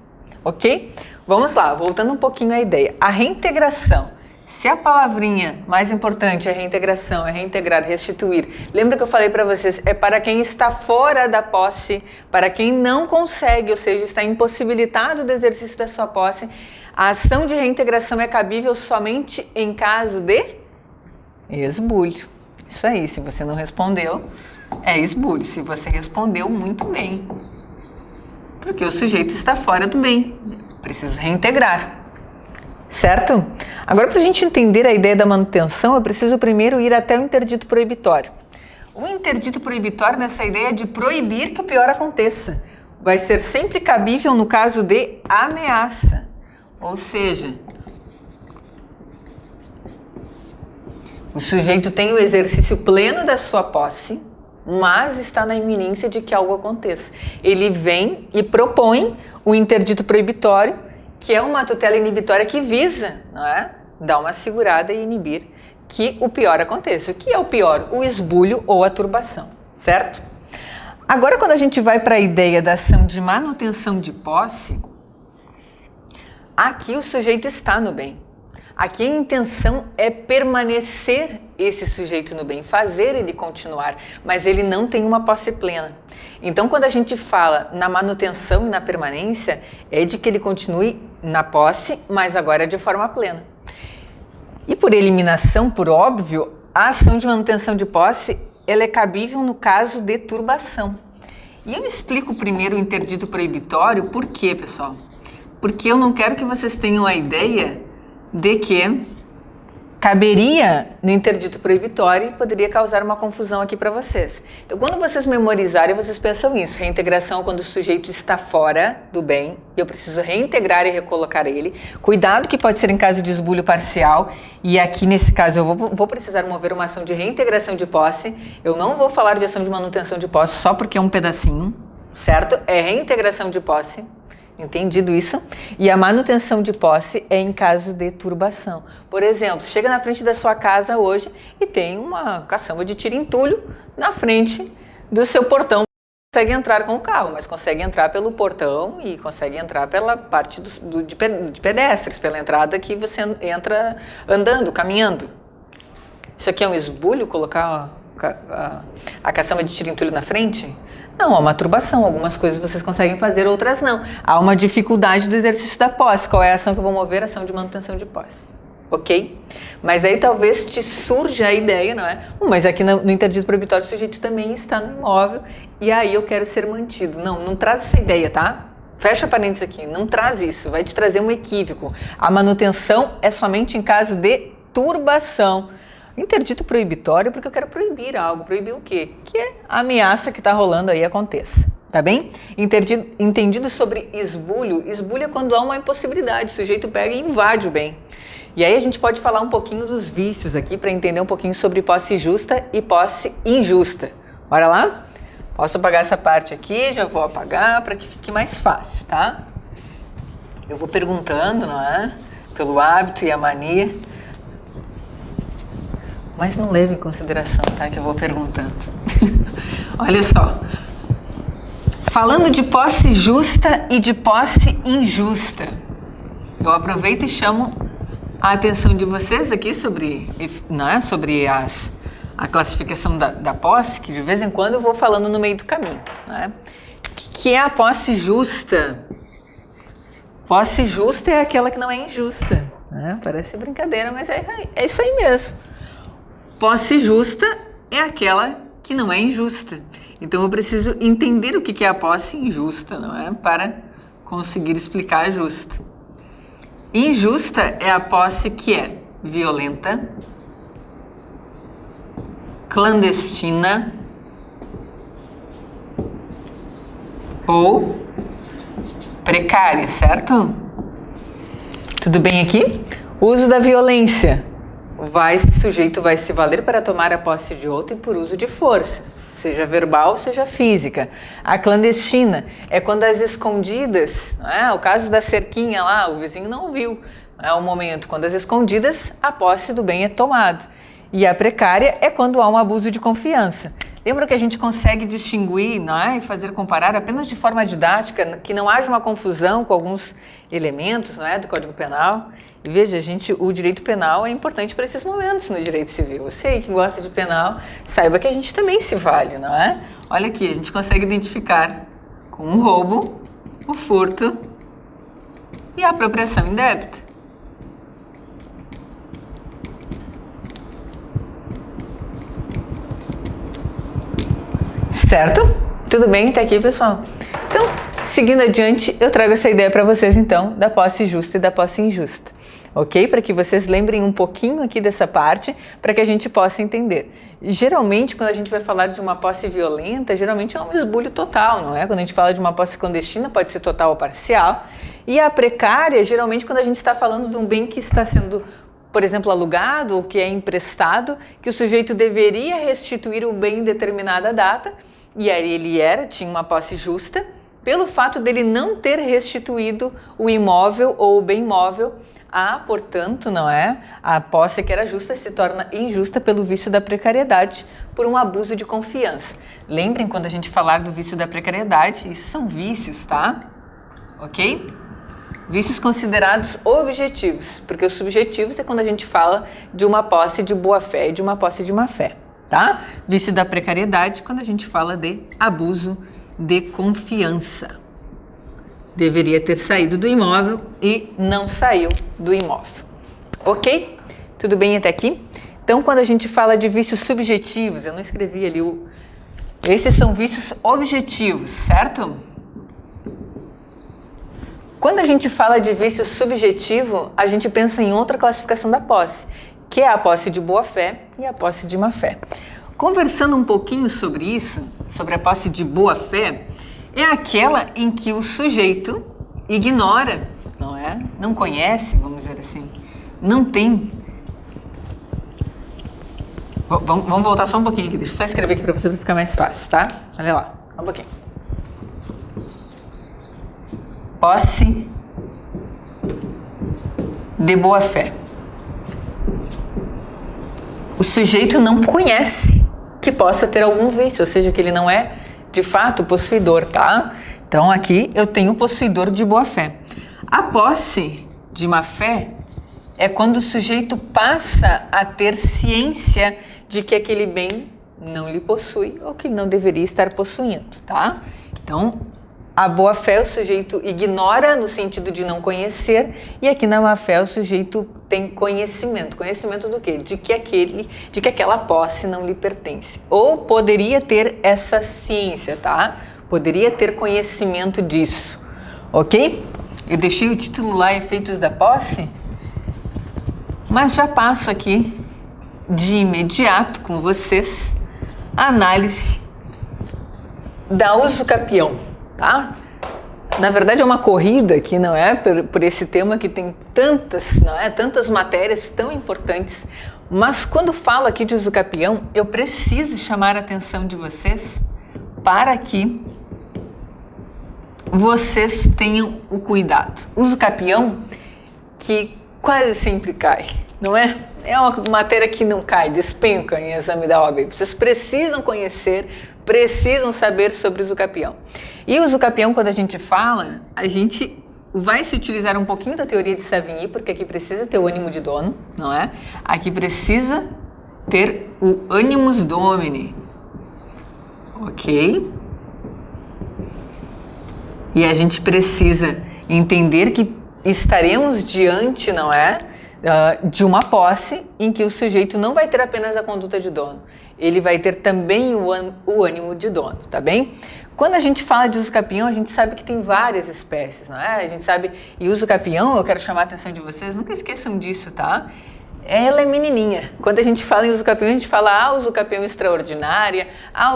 ok? Vamos lá, voltando um pouquinho à ideia. A reintegração, se a palavrinha mais importante é reintegração, é reintegrar, restituir, lembra que eu falei para vocês, é para quem está fora da posse, para quem não consegue, ou seja, está impossibilitado do exercício da sua posse, a ação de reintegração é cabível somente em caso de esbulho. Isso aí, se você não respondeu, é esbulho. Se você respondeu, muito bem. Porque o sujeito está fora do bem. Preciso reintegrar. Certo? Agora, para a gente entender a ideia da manutenção, eu preciso primeiro ir até o interdito proibitório. O interdito proibitório nessa ideia de proibir que o pior aconteça. Vai ser sempre cabível no caso de ameaça. Ou seja, o sujeito tem o exercício pleno da sua posse, mas está na iminência de que algo aconteça. Ele vem e propõe o interdito proibitório, que é uma tutela inibitória que visa, não é? Dar uma segurada e inibir que o pior aconteça. O que é o pior? O esbulho ou a turbação, certo? Agora, quando a gente vai para a ideia da ação de manutenção de posse, aqui o sujeito está no bem. Aqui a intenção é permanecer esse sujeito no bem, fazer ele continuar, mas ele não tem uma posse plena. Então, quando a gente fala na manutenção e na permanência, é de que ele continue na posse, mas agora de forma plena. E por eliminação, por óbvio, a ação de manutenção de posse ela é cabível no caso de turbação. E eu explico primeiro o interdito proibitório, por quê, pessoal? Porque eu não quero que vocês tenham a ideia de que caberia no interdito proibitório e poderia causar uma confusão aqui para vocês. Então, quando vocês memorizarem, vocês pensam isso. Reintegração é quando o sujeito está fora do bem e eu preciso reintegrar e recolocar ele. Cuidado que pode ser em caso de esbulho parcial e aqui nesse caso eu vou precisar mover uma ação de reintegração de posse. Eu não vou falar de ação de manutenção de posse só porque é um pedacinho, certo? É reintegração de posse. Entendido isso? E a manutenção de posse é em caso de turbação. Por exemplo, chega na frente da sua casa hoje e tem uma caçamba de tiro entulho na frente do seu portão. Não consegue entrar com o carro, mas consegue entrar pelo portão e consegue entrar pela parte de pedestres, pela entrada que você entra andando, caminhando. Isso aqui é um esbulho, colocar a caçamba de tiro entulho na frente? Não, é uma turbação. Algumas coisas vocês conseguem fazer, outras não. Há uma dificuldade do exercício da posse. Qual é a ação que eu vou mover? Ação de manutenção de posse. Ok? Mas aí talvez te surja a ideia, não é? Mas aqui no interdito proibitório o sujeito também está no imóvel e aí eu quero ser mantido. Não traz essa ideia, tá? Fecha parênteses aqui. Não traz isso. Vai te trazer um equívoco. A manutenção é somente em caso de turbação. Interdito proibitório porque eu quero proibir algo. Proibir o quê? Que a ameaça que está rolando aí aconteça. Tá bem? Entendido sobre esbulho. Esbulho é quando há uma impossibilidade. O sujeito pega e invade o bem. E aí a gente pode falar um pouquinho dos vícios aqui para entender um pouquinho sobre posse justa e posse injusta. Bora lá? Posso apagar essa parte aqui? Já vou apagar para que fique mais fácil, tá? Eu vou perguntando, não é? Pelo hábito e a mania. Mas não leve em consideração, tá? Que eu vou perguntando. Olha só. Falando de posse justa e de posse injusta, eu aproveito e chamo a atenção de vocês aqui sobre a classificação da posse, que de vez em quando eu vou falando no meio do caminho. Né? O que é a posse justa? Posse justa é aquela que não é injusta. Né? Parece brincadeira, mas é isso aí mesmo. Posse justa é aquela que não é injusta. Então eu preciso entender o que é a posse injusta, não é? Para conseguir explicar a justa. Injusta é a posse que é violenta, clandestina ou precária, certo? Tudo bem aqui? Uso da violência. O sujeito vai se valer para tomar a posse de outro e por uso de força, seja verbal, seja física. A clandestina é quando as escondidas, o caso da cerquinha lá, o vizinho não viu, é o momento quando as escondidas a posse do bem é tomada. E a precária é quando há um abuso de confiança. Lembra que a gente consegue distinguir, e fazer comparar apenas de forma didática, que não haja uma confusão com alguns elementos, do Código Penal. E veja, o direito penal é importante para esses momentos no direito civil. Você aí que gosta de penal, saiba que a gente também se vale, não é? Olha aqui, a gente consegue identificar com o roubo, o furto e a apropriação indébita. Certo? Tudo bem até aqui, pessoal? Então, seguindo adiante, eu trago essa ideia para vocês, então, da posse justa e da posse injusta. Ok? Para que vocês lembrem um pouquinho aqui dessa parte, para que a gente possa entender. Geralmente, quando a gente vai falar de uma posse violenta, geralmente é um esbulho total, não é? Quando a gente fala de uma posse clandestina, pode ser total ou parcial. E a precária, geralmente, quando a gente está falando de um bem que está sendo, por exemplo, alugado ou que é emprestado, que o sujeito deveria restituir o bem em determinada data, e aí ele tinha uma posse justa, pelo fato dele não ter restituído o imóvel ou o bem móvel, portanto, a posse que era justa se torna injusta pelo vício da precariedade, por um abuso de confiança. Lembrem, quando a gente falar do vício da precariedade, isso são vícios, tá? Ok? Vícios considerados objetivos, porque os subjetivos é quando a gente fala de uma posse de boa-fé e de uma posse de má-fé, tá? Vício da precariedade, quando a gente fala de abuso de confiança. Deveria ter saído do imóvel e não saiu do imóvel. Ok? Tudo bem até aqui? Então, quando a gente fala de vícios subjetivos, eu não escrevi ali esses são vícios objetivos, certo? Quando a gente fala de vício subjetivo, a gente pensa em outra classificação da posse, que é a posse de boa-fé e a posse de má-fé. Conversando um pouquinho sobre isso, sobre a posse de boa-fé, é aquela em que o sujeito ignora, não é? Não conhece, vamos dizer assim, não tem. Vamos voltar só um pouquinho aqui, deixa eu só escrever aqui para você ficar mais fácil, tá? Olha lá, um pouquinho. Posse de boa-fé. O sujeito não conhece que possa ter algum vício, ou seja, que ele não é de fato possuidor, tá? Então aqui eu tenho possuidor de boa-fé. A posse de má-fé é quando o sujeito passa a ter ciência de que aquele bem não lhe possui ou que não deveria estar possuindo, tá? Então, a boa-fé o sujeito ignora no sentido de não conhecer, e aqui na má-fé o sujeito tem conhecimento. Conhecimento do quê? De que aquela posse não lhe pertence. Ou poderia ter essa ciência, tá? Poderia ter conhecimento disso, ok? Eu deixei o título lá, Efeitos da Posse, mas já passo aqui de imediato com vocês a análise da usucapião, tá? Na verdade é uma corrida aqui, não é? Por esse tema que tem tantas, não é? Tantas matérias tão importantes, mas quando falo aqui de usucapião, eu preciso chamar a atenção de vocês para que vocês tenham o cuidado. Usucapião que quase sempre cai, não é? É uma matéria que não cai, despenca em exame da OAB. Vocês precisam conhecer, precisam saber sobre o usucapião. E o usucapião, quando a gente fala, a gente vai se utilizar um pouquinho da teoria de Savigny, porque aqui precisa ter o ânimo de dono, não é? Aqui precisa ter o animus domini, ok? E a gente precisa entender que estaremos diante, não é? De uma posse em que o sujeito não vai ter apenas a conduta de dono, ele vai ter também o ânimo de dono, tá bem? Quando a gente fala de usucapião, a gente sabe que tem várias espécies, não é? A gente sabe, e usucapião, eu quero chamar a atenção de vocês, nunca esqueçam disso, tá? Ela é menininha. Quando a gente fala em usucapião, a gente fala usucapião extraordinária,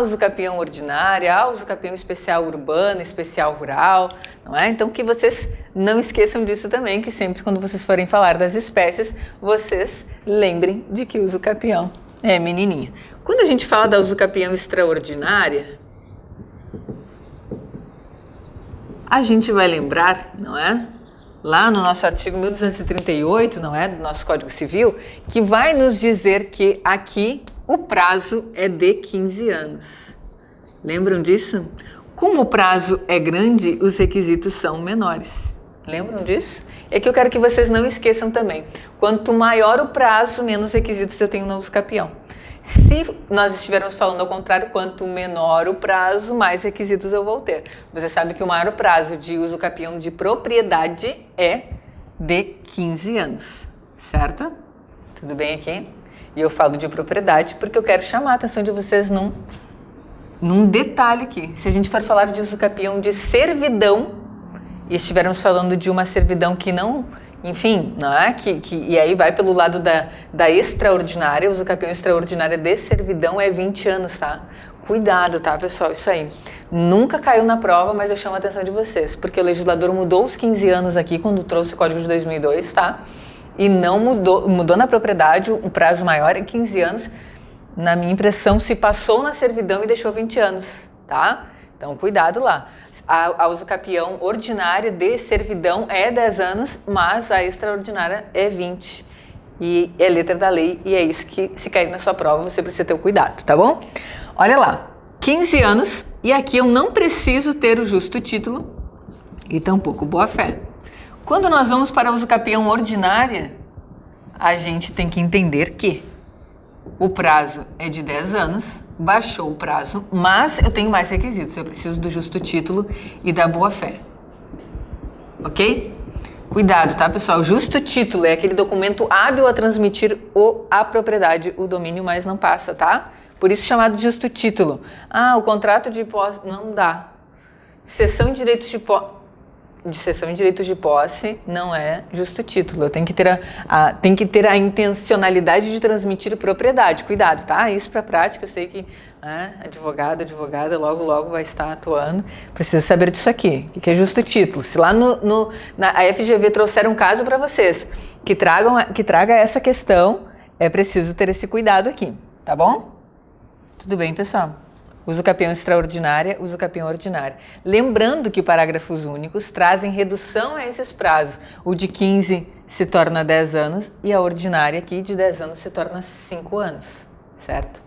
usucapião ordinária, usucapião especial urbana, especial rural, não é? Então que vocês não esqueçam disso também, que sempre quando vocês forem falar das espécies, vocês lembrem de que usucapião é menininha. Quando a gente fala da usucapião extraordinária, a gente vai lembrar, não é? Lá no nosso artigo 1238, não é, do nosso Código Civil, que vai nos dizer que aqui o prazo é de 15 anos. Lembram disso? Como o prazo é grande, os requisitos são menores. Lembram disso? É que eu quero que vocês não esqueçam também. Quanto maior o prazo, menos requisitos eu tenho no usucapião. Se nós estivermos falando ao contrário, quanto menor o prazo, mais requisitos eu vou ter. Você sabe que o maior prazo de usucapião de propriedade é de 15 anos, certo? Tudo bem aqui? E eu falo de propriedade porque eu quero chamar a atenção de vocês num detalhe aqui. Se a gente for falar de usucapião de servidão e estivermos falando de uma servidão que não... Enfim, não é? E aí vai pelo lado da extraordinária, o usucapião extraordinária de servidão é 20 anos, tá? Cuidado, tá, pessoal? Isso aí. Nunca caiu na prova, mas eu chamo a atenção de vocês, porque o legislador mudou os 15 anos aqui quando trouxe o Código de 2002, tá? E não mudou na propriedade, o prazo maior é 15 anos. Na minha impressão, se passou na servidão e deixou 20 anos, tá? Então, cuidado lá. A usucapião ordinária de servidão é 10 anos, mas a extraordinária é 20. E é letra da lei, e é isso que, se cair na sua prova, você precisa ter o cuidado, tá bom? Olha lá, 15 anos, e aqui eu não preciso ter o justo título e tampouco boa-fé. Quando nós vamos para a usucapião ordinária, a gente tem que entender que o prazo é de 10 anos, baixou o prazo, mas eu tenho mais requisitos. Eu preciso do justo título e da boa-fé. Ok? Cuidado, tá, pessoal? Justo título é aquele documento hábil a transmitir a propriedade, o domínio, mas não passa, tá? Por isso chamado de justo título. O contrato de posse não dá. Cessão de direitos de posse. de cessão em direitos de posse não é justo título. Eu tenho que ter a intencionalidade de transmitir propriedade. Cuidado, tá? Isso para prática, eu sei que advogada, logo vai estar atuando. Precisa saber disso aqui. O que é justo título? Se lá na FGV trouxeram um caso para vocês que traga essa questão, é preciso ter esse cuidado aqui, tá bom? Tudo bem, pessoal? Uso capião extraordinária, uso capião ordinária. Lembrando que parágrafos únicos trazem redução a esses prazos. O de 15 se torna 10 anos e a ordinária aqui de 10 anos se torna 5 anos, certo?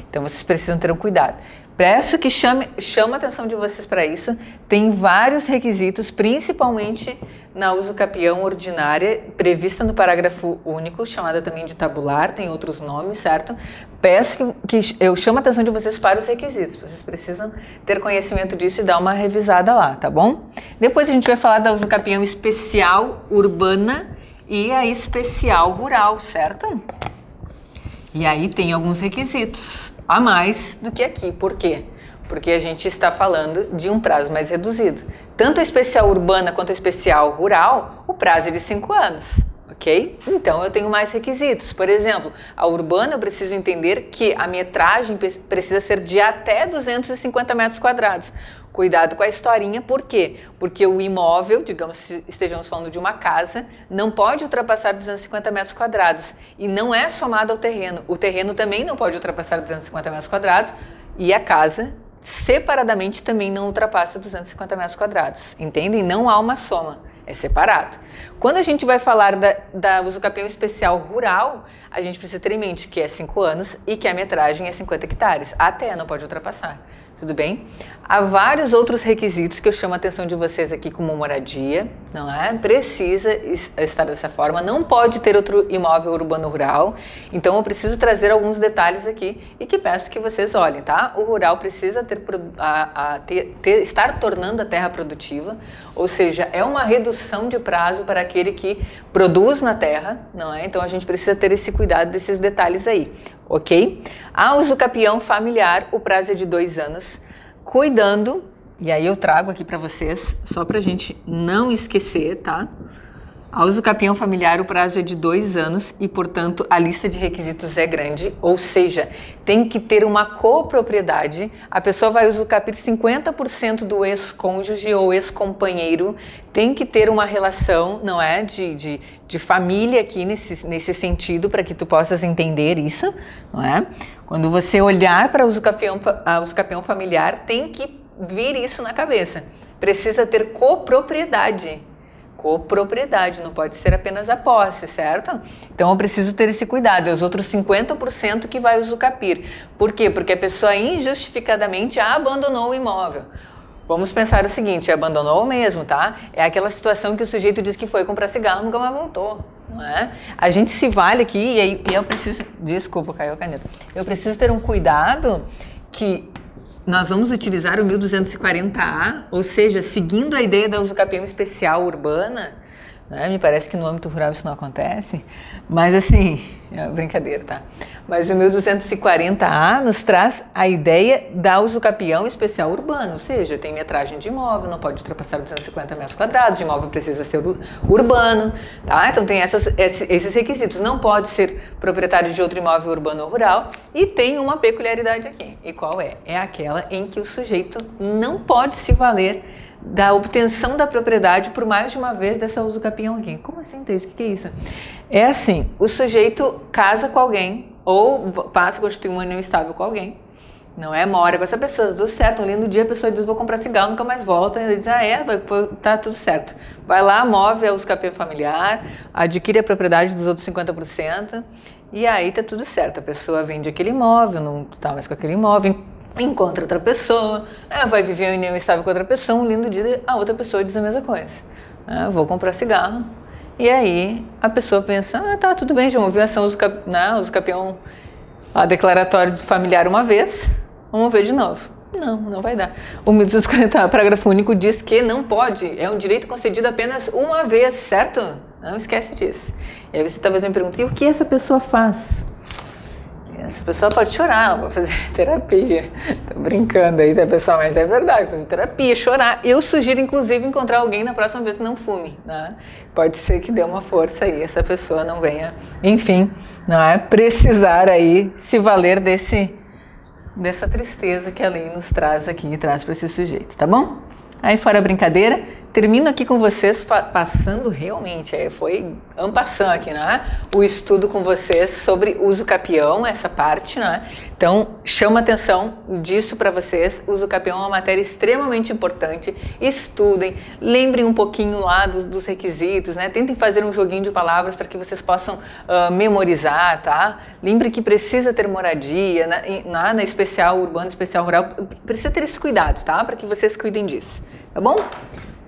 Então vocês precisam ter um cuidado. Peço que chama a atenção de vocês para isso. Tem vários requisitos, principalmente na uso capião ordinária, prevista no parágrafo único, chamada também de tabular, tem outros nomes, certo? Peço que eu chamo a atenção de vocês para os requisitos. Vocês precisam ter conhecimento disso e dar uma revisada lá, tá bom? Depois a gente vai falar da uso capião especial urbana e a especial rural, certo? E aí tem alguns requisitos a mais do que aqui. Por quê? Porque a gente está falando de um prazo mais reduzido. Tanto a especial urbana quanto a especial rural, o prazo é de 5 anos, ok? Então eu tenho mais requisitos. Por exemplo, a urbana eu preciso entender que a metragem precisa ser de até 250 metros quadrados. Cuidado com a historinha, por quê? Porque o imóvel, digamos, se estejamos falando de uma casa, não pode ultrapassar 250 metros quadrados e não é somado ao terreno. O terreno também não pode ultrapassar 250 metros quadrados e a casa, separadamente, também não ultrapassa 250 metros quadrados. Entendem? Não há uma soma, é separado. Quando a gente vai falar da uso capião especial rural, a gente precisa ter em mente que é 5 anos e que a metragem é 50 hectares. Até não pode ultrapassar. Tudo bem? Há vários outros requisitos que eu chamo a atenção de vocês aqui, como moradia, não é? Precisa estar dessa forma, não pode ter outro imóvel urbano rural, então eu preciso trazer alguns detalhes aqui e que peço que vocês olhem, tá? O rural precisa estar tornando a terra produtiva, ou seja, é uma redução de prazo para aquele que produz na terra, não é? Então a gente precisa ter esse cuidado desses detalhes aí, ok? A uso capião familiar, o prazo é de 2 anos, cuidando, e aí eu trago aqui para vocês, só para a gente não esquecer, tá? A uso capião familiar, o prazo é de 2 anos e, portanto, a lista de requisitos é grande, ou seja, tem que ter uma copropriedade, a pessoa vai usufruir 50% do ex-cônjuge ou ex-companheiro, tem que ter uma relação, não é, de família aqui nesse sentido, para que tu possas entender isso, não é? Quando você olhar para a uso capião familiar, tem que vir isso na cabeça. Precisa ter copropriedade. Copropriedade, não pode ser apenas a posse, certo? Então eu preciso ter esse cuidado, é os outros 50% que vai usucapir. Por quê? Porque a pessoa injustificadamente abandonou o imóvel. Vamos pensar o seguinte, abandonou mesmo, tá? É aquela situação que o sujeito diz que foi comprar cigarro, nunca mais voltou, não é? A gente se vale aqui e aí eu preciso... Desculpa, caiu a caneta. Eu preciso ter um cuidado que nós vamos utilizar o 1240A, ou seja, seguindo a ideia da uso capião especial urbana, né? Me parece que no âmbito rural isso não acontece, mas assim, é brincadeira, tá? Mas o 1240A nos traz a ideia da uso capião especial urbano, ou seja, tem metragem de imóvel, não pode ultrapassar 250 metros quadrados, o imóvel precisa ser urbano, tá? Então tem esses requisitos, não pode ser proprietário de outro imóvel urbano ou rural e tem uma peculiaridade aqui, e qual é? É aquela em que o sujeito não pode se valer da obtenção da propriedade por mais de uma vez dessa uso capião aqui. Como assim, Thaís? O que é isso? É assim, o sujeito casa com alguém ou passa a constituir uma união estável com alguém, não é? Mora com essa pessoa, tudo certo, um lindo dia a pessoa diz, vou comprar cigarro, nunca mais volta, e ele diz, tá tudo certo. Vai lá, move a uso capião familiar, adquire a propriedade dos outros 50%, e aí tá tudo certo. A pessoa vende aquele imóvel, não tá mais com aquele imóvel, encontra outra pessoa, vai viver em união estável com outra pessoa, um lindo dia a outra pessoa diz a mesma coisa. Vou comprar cigarro. E aí a pessoa pensa, tá, tudo bem, já ouviu essa uso capião declaratório familiar uma vez, vamos ver de novo. Não vai dar. O 1240, parágrafo único, diz que não pode, é um direito concedido apenas uma vez, certo? Não esquece disso. E aí você talvez me pergunte, e o que essa pessoa faz? Essa pessoa pode chorar, ela pode fazer terapia. Tô brincando aí, tá, pessoal? Mas é verdade, fazer terapia, chorar. Eu sugiro, inclusive, encontrar alguém na próxima vez que não fume, né? Pode ser que dê uma força aí, essa pessoa não venha, enfim, não é? Precisar aí se valer dessa tristeza que a lei nos traz aqui e traz para esse sujeito, tá bom? Aí fora a brincadeira, termino aqui com vocês passando realmente, foi en passant aqui, né? O estudo com vocês sobre uso capião, essa parte, né? Então, chama atenção disso para vocês. Uso capião é uma matéria extremamente importante. Estudem, lembrem um pouquinho lá dos requisitos, né? Tentem fazer um joguinho de palavras para que vocês possam memorizar, tá? Lembre que precisa ter moradia, na especial urbano, especial rural, precisa ter esse cuidado, tá? Para que vocês cuidem disso, tá bom?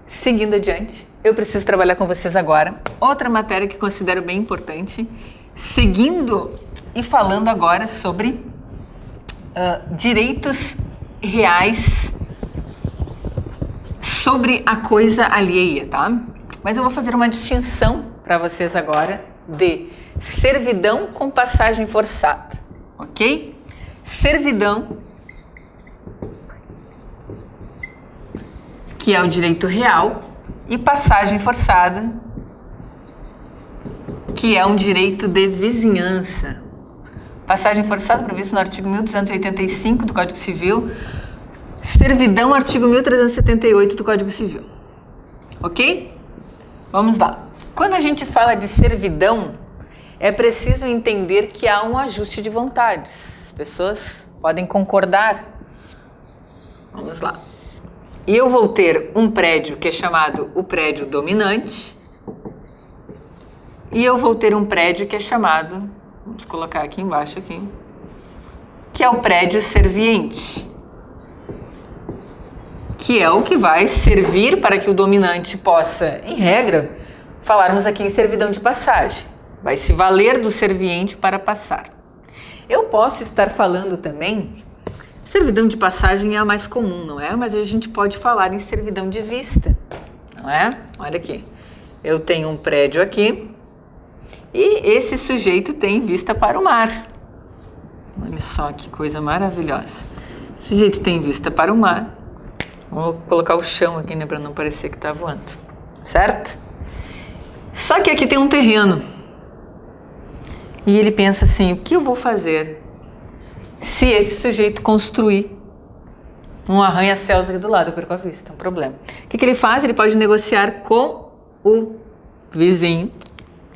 Seguindo adiante, eu preciso trabalhar com vocês agora outra matéria que considero bem importante, seguindo e falando agora sobre direitos reais sobre a coisa alheia, tá? Mas eu vou fazer uma distinção para vocês agora de servidão com passagem forçada, ok? Servidão, que é o direito real, e passagem forçada, que é um direito de vizinhança. Passagem forçada previsto no artigo 1285 do Código Civil, servidão, artigo 1378 do Código Civil. Ok? Vamos lá. Quando a gente fala de servidão, é preciso entender que há um ajuste de vontades. As pessoas podem concordar. Vamos lá. E eu vou ter um prédio que é chamado o prédio dominante, e eu vou ter um prédio que é chamado, vamos colocar aqui embaixo, que é o prédio serviente, que é o que vai servir para que o dominante possa, em regra, falarmos aqui em servidão de passagem, vai se valer do serviente para passar. Eu posso estar falando também, servidão de passagem é a mais comum, não é? Mas a gente pode falar em servidão de vista, não é? Olha aqui, eu tenho um prédio aqui e esse sujeito tem vista para o mar. Olha só que coisa maravilhosa. O sujeito tem vista para o mar. Vou colocar o chão aqui, né, para não parecer que está voando, certo? Só que aqui tem um terreno e ele pensa assim, o que eu vou fazer se esse sujeito construir um arranha-céus aqui do lado? Eu perco a vista, é um problema. O que ele faz? Ele pode negociar com o vizinho,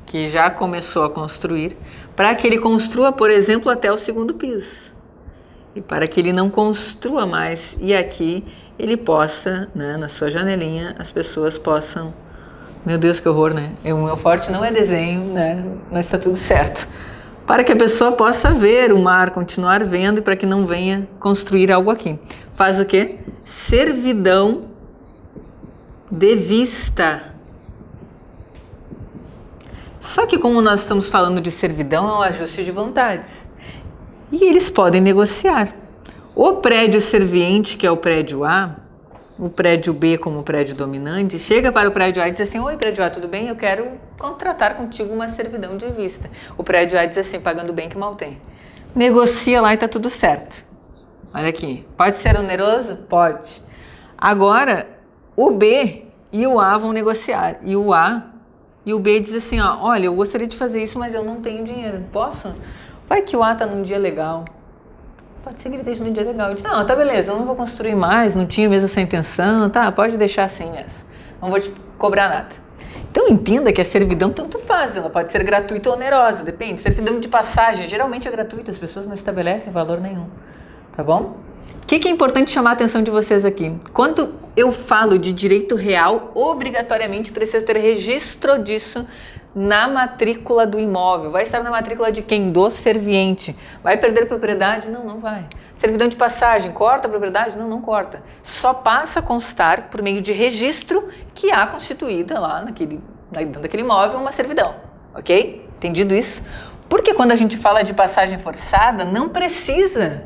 que já começou a construir, para que ele construa, por exemplo, até o segundo piso. E para que ele não construa mais, e aqui ele possa, né, na sua janelinha, as pessoas possam... Meu Deus, que horror, né? O meu forte não é desenho, né? Mas está tudo certo. Para que a pessoa possa ver o mar, continuar vendo, e para que não venha construir algo aqui. Faz o quê? Servidão de vista. Só que como nós estamos falando de servidão, é um ajuste de vontades. E eles podem negociar. O prédio serviente, que é o prédio A, o prédio B como prédio dominante, chega para o prédio A e diz assim, oi prédio A, tudo bem? Eu quero contratar contigo uma servidão de vista. O prédio A diz assim, pagando bem que mal tem. Negocia lá e tá tudo certo. Olha aqui, pode ser oneroso? Pode. Agora, o B e o A vão negociar. E o A e o B diz assim, ó, olha, eu gostaria de fazer isso, mas eu não tenho dinheiro. Posso? Vai que o A tá num dia legal. Pode ser que ele esteja num dia legal. Eu disse, não, tá beleza, eu não vou construir mais, não tinha mesmo essa intenção, tá, pode deixar assim mesmo. Não vou te cobrar nada. Então entenda que a servidão tanto faz, ela pode ser gratuita ou onerosa, depende. Servidão de passagem geralmente é gratuita, as pessoas não estabelecem valor nenhum, tá bom? O que é importante chamar a atenção de vocês aqui? Quando eu falo de direito real, obrigatoriamente precisa ter registro disso na matrícula do imóvel. Vai estar na matrícula de quem? Do serviente. Vai perder propriedade? Não, não vai. Servidão de passagem, corta a propriedade? Não, não corta. Só passa a constar por meio de registro que há constituída lá dentro daquele imóvel uma servidão. Ok? Entendido isso? Porque quando a gente fala de passagem forçada, não precisa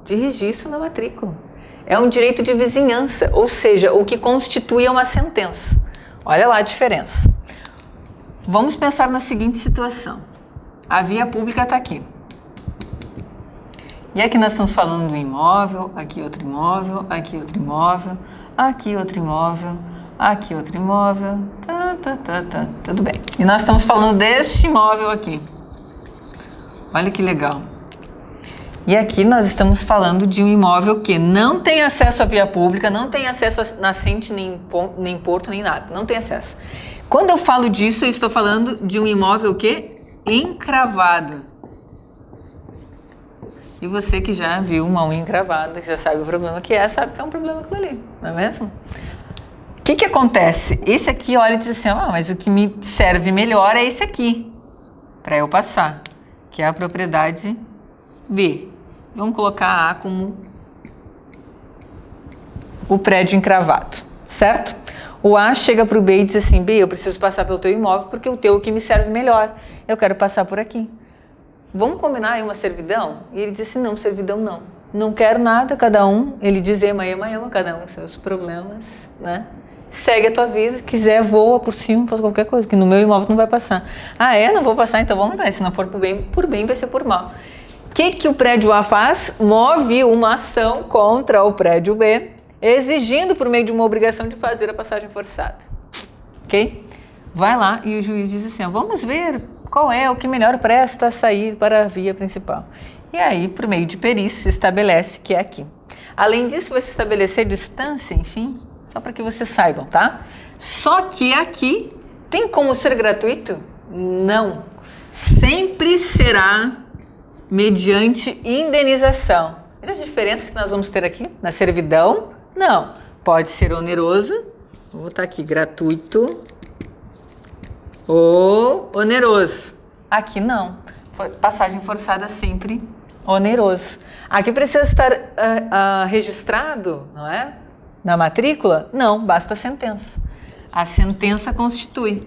de registro na matrícula. É um direito de vizinhança, ou seja, o que constitui uma sentença. Olha lá a diferença. Vamos pensar na seguinte situação. A via pública está aqui. E aqui nós estamos falando do imóvel, aqui outro imóvel, aqui outro imóvel, aqui outro imóvel, aqui outro imóvel, tudo bem. E nós estamos falando deste imóvel aqui. Olha que legal. E aqui nós estamos falando de um imóvel que não tem acesso à via pública, não tem acesso a nascente, nem porto, nem nada, não tem acesso. Quando eu falo disso, eu estou falando de um imóvel que encravado. E você que já viu uma unha encravada, que já sabe o problema que é, sabe que é um problema aquilo ali, não é mesmo? O que acontece? Esse aqui olha e diz assim, mas o que me serve melhor é esse aqui, para eu passar, que é a propriedade B. Vamos colocar A como o prédio encravado, certo? O A chega para o B e diz assim, B, eu preciso passar pelo teu imóvel porque o teu é o que me serve melhor, eu quero passar por aqui. Vamos combinar aí uma servidão? E ele diz assim, não, servidão não. Não quero nada, cada um, ele diz ema, cada um com seus problemas, né? Segue a tua vida, quiser voa por cima, faz qualquer coisa, que no meu imóvel não vai passar. Não vou passar, então vamos ver, se não for por bem vai ser por mal. O que o prédio A faz? Move uma ação contra o prédio B, exigindo por meio de uma obrigação de fazer a passagem forçada. Ok? Vai lá e o juiz diz assim, vamos ver qual é o que melhor presta a sair para a via principal. E aí, por meio de perícia, se estabelece que é aqui. Além disso, vai se estabelecer distância, enfim, só para que vocês saibam, tá? Só que aqui, tem como ser gratuito? Não. Sempre será mediante indenização. Veja as diferenças que nós vamos ter aqui na servidão? Não. Pode ser oneroso, vou botar aqui, gratuito, ou oneroso. Aqui não. Passagem forçada sempre oneroso. Aqui precisa estar registrado, não é? Na matrícula? Não, basta a sentença. A sentença constitui.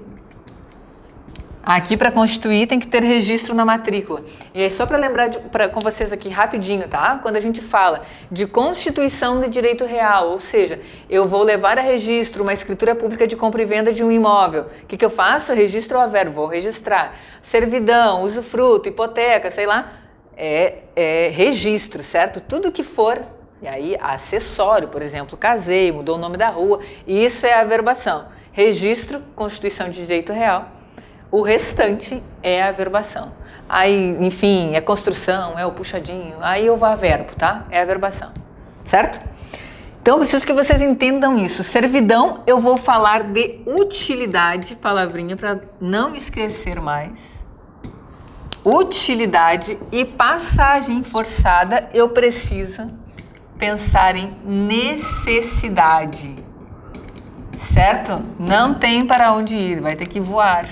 Aqui para constituir tem que ter registro na matrícula. E aí só para lembrar com vocês aqui rapidinho, tá? Quando a gente fala de constituição de direito real, ou seja, eu vou levar a registro uma escritura pública de compra e venda de um imóvel. O que eu faço? Eu registro o averbo, vou registrar. Servidão, usufruto, hipoteca, sei lá, é registro, certo? Tudo que for, e aí acessório, por exemplo, casei, mudou o nome da rua, isso é averbação. Registro, constituição de direito real. O restante é a averbação. Aí, enfim, é construção, é o puxadinho, aí eu vou a verbo, tá? É a averbação, certo? Então, eu preciso que vocês entendam isso. Servidão, eu vou falar de utilidade, palavrinha para não esquecer mais. Utilidade e passagem forçada, eu preciso pensar em necessidade, certo? Não tem para onde ir, vai ter que voar.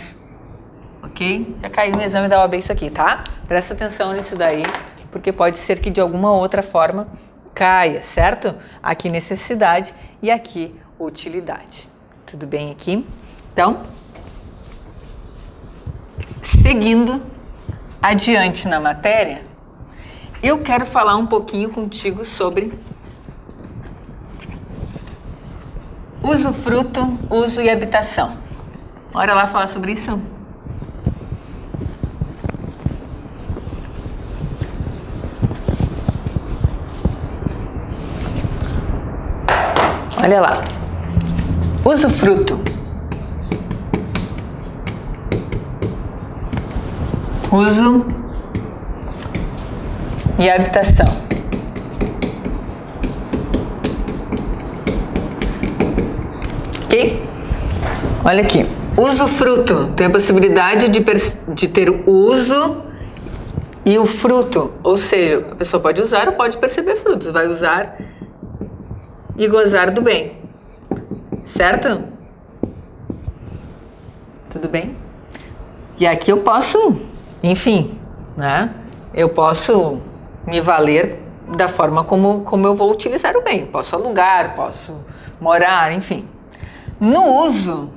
Ok? Já caiu no exame da OAB isso aqui, tá? Presta atenção nisso daí, porque pode ser que de alguma outra forma caia, certo? Aqui necessidade e aqui utilidade. Tudo bem aqui? Então, seguindo adiante na matéria, eu quero falar um pouquinho contigo sobre usufruto, uso e habitação. Bora lá falar sobre isso? Olha lá, usufruto, uso e habitação. Ok? Olha aqui, usufruto tem a possibilidade de ter o uso e o fruto, ou seja, a pessoa pode usar ou pode perceber frutos, vai usar e gozar do bem, certo? Tudo bem? E aqui eu posso, enfim, né? Eu posso me valer da forma como eu vou utilizar o bem. Posso alugar, posso morar, enfim. No uso,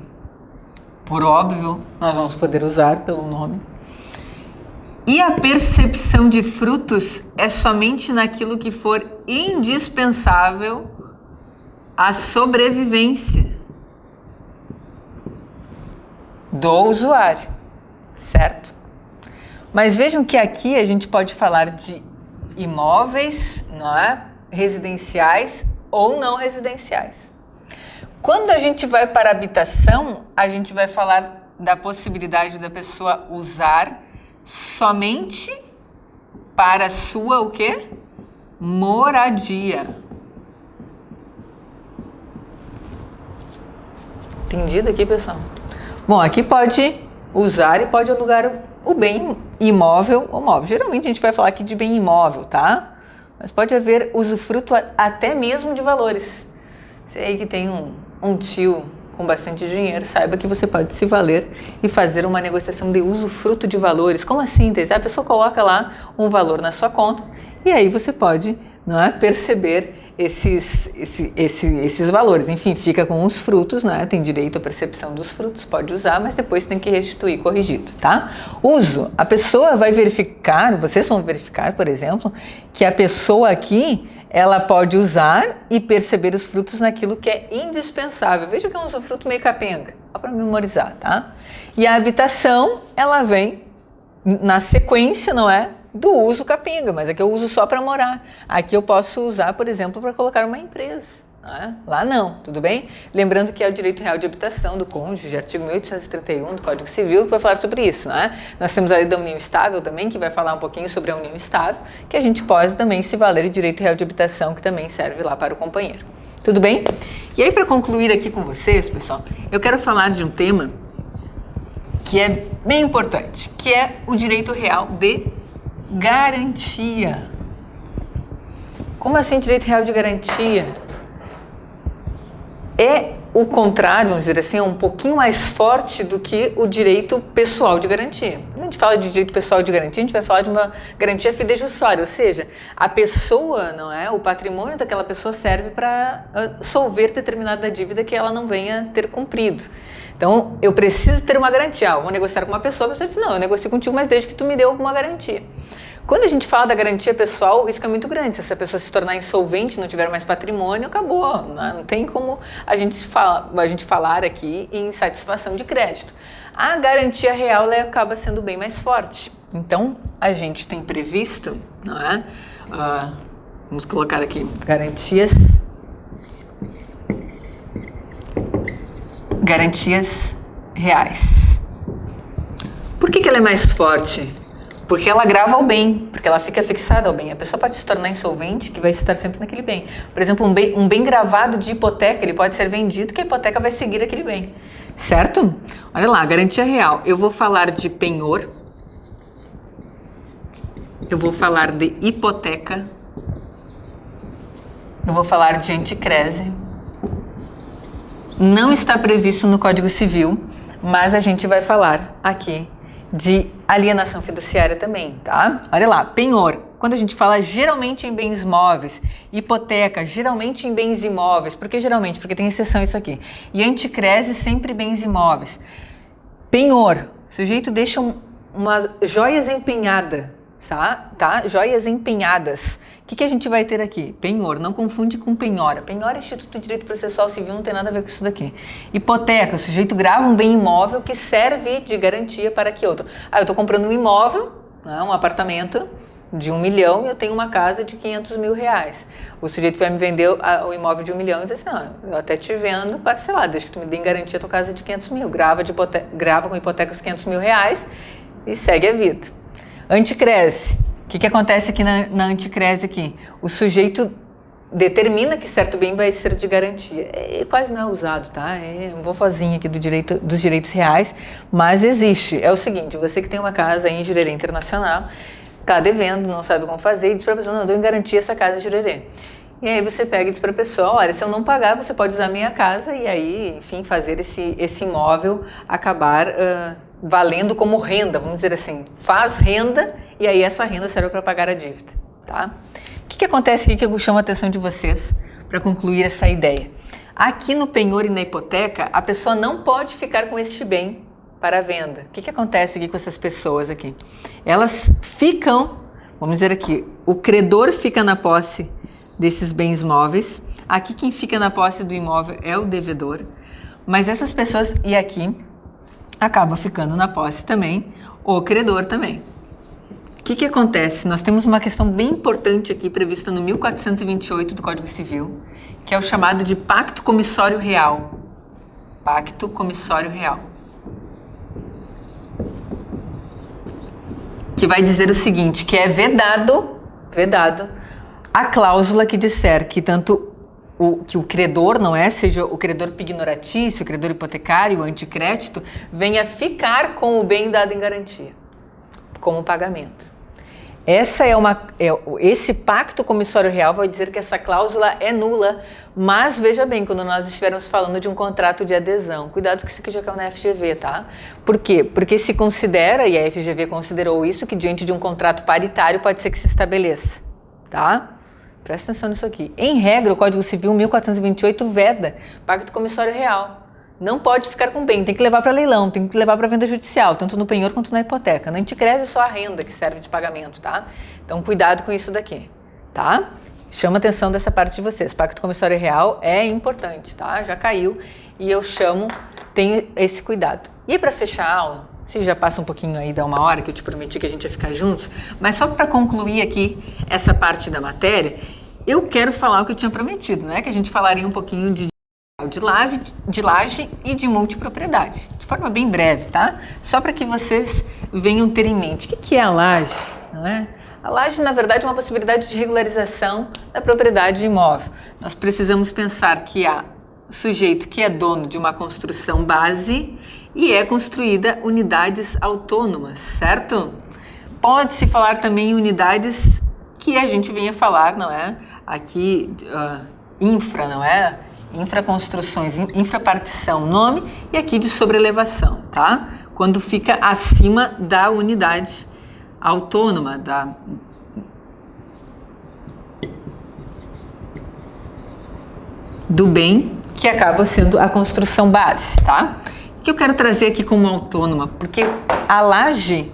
por óbvio, nós vamos poder usar pelo nome. E a percepção de frutos é somente naquilo que for indispensável à sobrevivência do usuário, certo? Mas vejam que aqui a gente pode falar de imóveis, não é? Residenciais ou não residenciais. Quando a gente vai para habitação, a gente vai falar da possibilidade da pessoa usar somente para sua o quê? Moradia. Entendido aqui, pessoal? Bom, aqui pode usar e pode alugar o bem imóvel ou móvel. Geralmente a gente vai falar aqui de bem imóvel, tá? Mas pode haver usufruto até mesmo de valores. Você aí que tem um tio com bastante dinheiro, saiba que você pode se valer e fazer uma negociação de usufruto de valores. Como assim, Thais? A pessoa coloca lá um valor na sua conta e aí você pode, não é, perceber esses valores. Enfim, fica com os frutos, né? Tem direito à percepção dos frutos, pode usar, mas depois tem que restituir corrigido, tá? Uso. A pessoa vai verificar, vocês vão verificar, por exemplo, que a pessoa aqui, ela pode usar e perceber os frutos naquilo que é indispensável. Veja que é um usufruto meio capenga, só para memorizar, tá? E a habitação, ela vem na sequência, não é? Do uso capenga, mas aqui eu uso só para morar. Aqui eu posso usar, por exemplo, para colocar uma empresa. Não é? Lá não, tudo bem? Lembrando que é o direito real de habitação do cônjuge, artigo 1831 do Código Civil, que vai falar sobre isso, não é? Nós temos a lei da união estável também, que vai falar um pouquinho sobre a união estável, que a gente pode também se valer de direito real de habitação, que também serve lá para o companheiro. Tudo bem? E aí, para concluir aqui com vocês, pessoal, eu quero falar de um tema que é bem importante, que é o direito real de garantia. Como assim direito real de garantia? É o contrário, vamos dizer assim, é um pouquinho mais forte do que o direito pessoal de garantia. Quando a gente fala de direito pessoal de garantia, a gente vai falar de uma garantia fidejussória, ou seja, a pessoa, não é, o patrimônio daquela pessoa serve para solver determinada dívida que ela não venha ter cumprido. Então, eu preciso ter uma garantia. Eu vou negociar com uma pessoa, a pessoa diz, não, eu negocio contigo, mas desde que tu me dê alguma garantia. Quando a gente fala da garantia pessoal, o risco é muito grande. Se essa pessoa se tornar insolvente, não tiver mais patrimônio, acabou. Não tem como a gente falar aqui em satisfação de crédito. A garantia real ela acaba sendo bem mais forte. Então, a gente tem previsto, não é? Vamos colocar aqui, garantias reais. Por que ela é mais forte? Porque ela grava ao bem, porque ela fica fixada ao bem. A pessoa pode se tornar insolvente, que vai estar sempre naquele bem. Por exemplo, um bem gravado de hipoteca, ele pode ser vendido, que a hipoteca vai seguir aquele bem. Certo? Olha lá, garantia real. Eu vou falar de penhor. Eu vou falar de hipoteca. Eu vou falar de anticrese. Não está previsto no Código Civil, mas a gente vai falar aqui de alienação fiduciária também, tá? Olha lá, penhor, quando a gente fala geralmente em bens móveis, hipoteca, geralmente em bens imóveis, por que geralmente? Porque tem exceção isso aqui. E anticrese, sempre bens imóveis. Penhor, o sujeito deixa umas joias empenhadas, tá? Joias empenhadas. O que a gente vai ter aqui? Penhor, não confunde com penhora. Penhora é Instituto de Direito Processual Civil, não tem nada a ver com isso daqui. Hipoteca, o sujeito grava um bem imóvel que serve de garantia para que outro. Eu estou comprando um imóvel, né, um apartamento de 1 milhão e eu tenho uma casa de 500 mil reais. O sujeito vai me vender o imóvel de 1 milhão e diz assim, eu até te vendo parcelado, desde que tu me dê em garantia a tua casa de 500 mil. Grava com hipoteca os 500 mil reais e segue a vida. Anticrese. O que acontece aqui na anticrese aqui? O sujeito determina que certo bem vai ser de garantia. Quase não é usado, tá? É um vovozinho aqui dos direitos reais, mas existe. É o seguinte, você que tem uma casa em Jurerê Internacional, está devendo, não sabe como fazer, e diz para a pessoa, não, eu dou em garantia essa casa em Jurerê. E aí você pega e diz para a pessoa, olha, se eu não pagar, você pode usar a minha casa e aí, enfim, fazer esse imóvel acabar valendo como renda, vamos dizer assim. Faz renda e aí essa renda serve para pagar a dívida, tá? O que acontece aqui que eu chamo a atenção de vocês para concluir essa ideia? Aqui no penhor e na hipoteca, a pessoa não pode ficar com este bem para a venda. O que acontece aqui com essas pessoas aqui? Elas ficam, vamos dizer aqui, o credor fica na posse desses bens móveis, aqui quem fica na posse do imóvel é o devedor, mas essas pessoas, e aqui, acaba ficando na posse também o credor também. O que acontece? Nós temos uma questão bem importante aqui prevista no 1428 do Código Civil, que é o chamado de Pacto Comissório Real. Pacto Comissório Real. Que vai dizer o seguinte, que é vedado a cláusula que disser que tanto que o credor, não é, seja o credor pignoratício, o credor hipotecário, o anticrédito, venha ficar com o bem dado em garantia, como pagamento. Esse pacto comissório real vai dizer que essa cláusula é nula, mas veja bem, quando nós estivermos falando de um contrato de adesão, cuidado que isso aqui já caiu na FGV, tá? Por quê? Porque se considera, e a FGV considerou isso, que diante de um contrato paritário pode ser que se estabeleça, tá? Presta atenção nisso aqui. Em regra, o Código Civil 1428 veda pacto comissório real. Não pode ficar com bem, tem que levar para leilão, tem que levar para venda judicial, tanto no penhor quanto na hipoteca. Na anticrese é só a renda que serve de pagamento, tá? Então, cuidado com isso daqui, tá? Chama a atenção dessa parte de vocês. Pacto comissório real é importante, tá? Já caiu e eu tenho esse cuidado. E para fechar a aula, se já passa um pouquinho aí, dá 1 hora, que eu te prometi que a gente ia ficar juntos, mas só para concluir aqui essa parte da matéria, eu quero falar o que eu tinha prometido, né? Que a gente falaria um pouquinho de laje e de multipropriedade, de forma bem breve, tá? Só para que vocês venham ter em mente. O que é a laje? Não é? A laje, na verdade, é uma possibilidade de regularização da propriedade imóvel. Nós precisamos pensar que há sujeito que é dono de uma construção base e é construída unidades autônomas, certo? Pode-se falar também em unidades que a gente vinha falar, não é? Aqui, infra, não é? Infraconstruções, infrapartição, nome, e aqui de sobrelevação, tá? Quando fica acima da unidade autônoma, do bem que acaba sendo a construção base, tá? O que eu quero trazer aqui como autônoma? Porque a laje,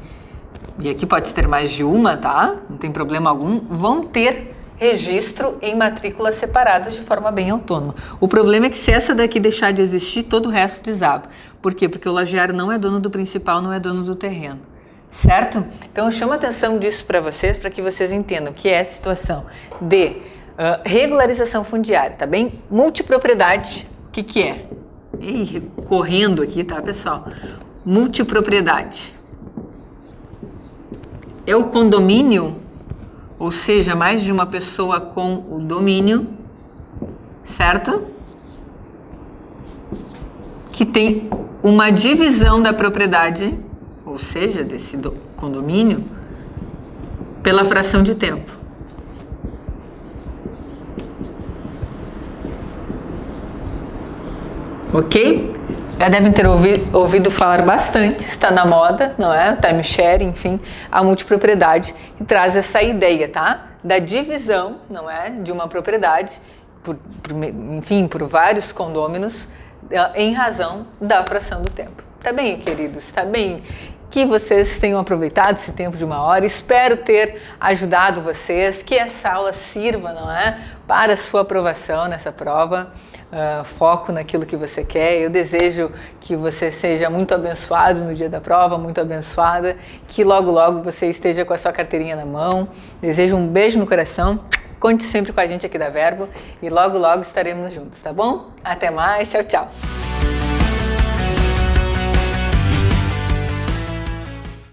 e aqui pode ter mais de uma, tá? Não tem problema algum, vão ter registro em matrículas separadas de forma bem autônoma. O problema é que se essa daqui deixar de existir, todo o resto desaba. Por quê? Porque o lajeário não é dono do principal, não é dono do terreno. Certo? Então eu chamo a atenção disso para que vocês entendam que é a situação de regularização fundiária, tá bem? Multipropriedade, o que é? Correndo aqui, tá, pessoal? Multipropriedade. É o condomínio, ou seja, mais de uma pessoa com o domínio, certo? Que tem uma divisão da propriedade, ou seja, desse condomínio, pela fração de tempo. Ok? Já devem ter ouvido falar bastante, está na moda, não é? Time share, enfim, a multipropriedade, que traz essa ideia, tá? Da divisão, não é? De uma propriedade, por vários condôminos, em razão da fração do tempo. Tá bem, queridos? Tá bem? Que vocês tenham aproveitado esse tempo de 1 hora. Espero ter ajudado vocês, que essa aula sirva, não é? Para a sua aprovação nessa prova. Foco naquilo que você quer. Eu desejo que você seja muito abençoado no dia da prova, muito abençoada, que logo logo você esteja com a sua carteirinha na mão. Desejo um beijo no coração, conte sempre com a gente aqui da Verbo e logo logo estaremos juntos, tá bom? Até mais, tchau, tchau!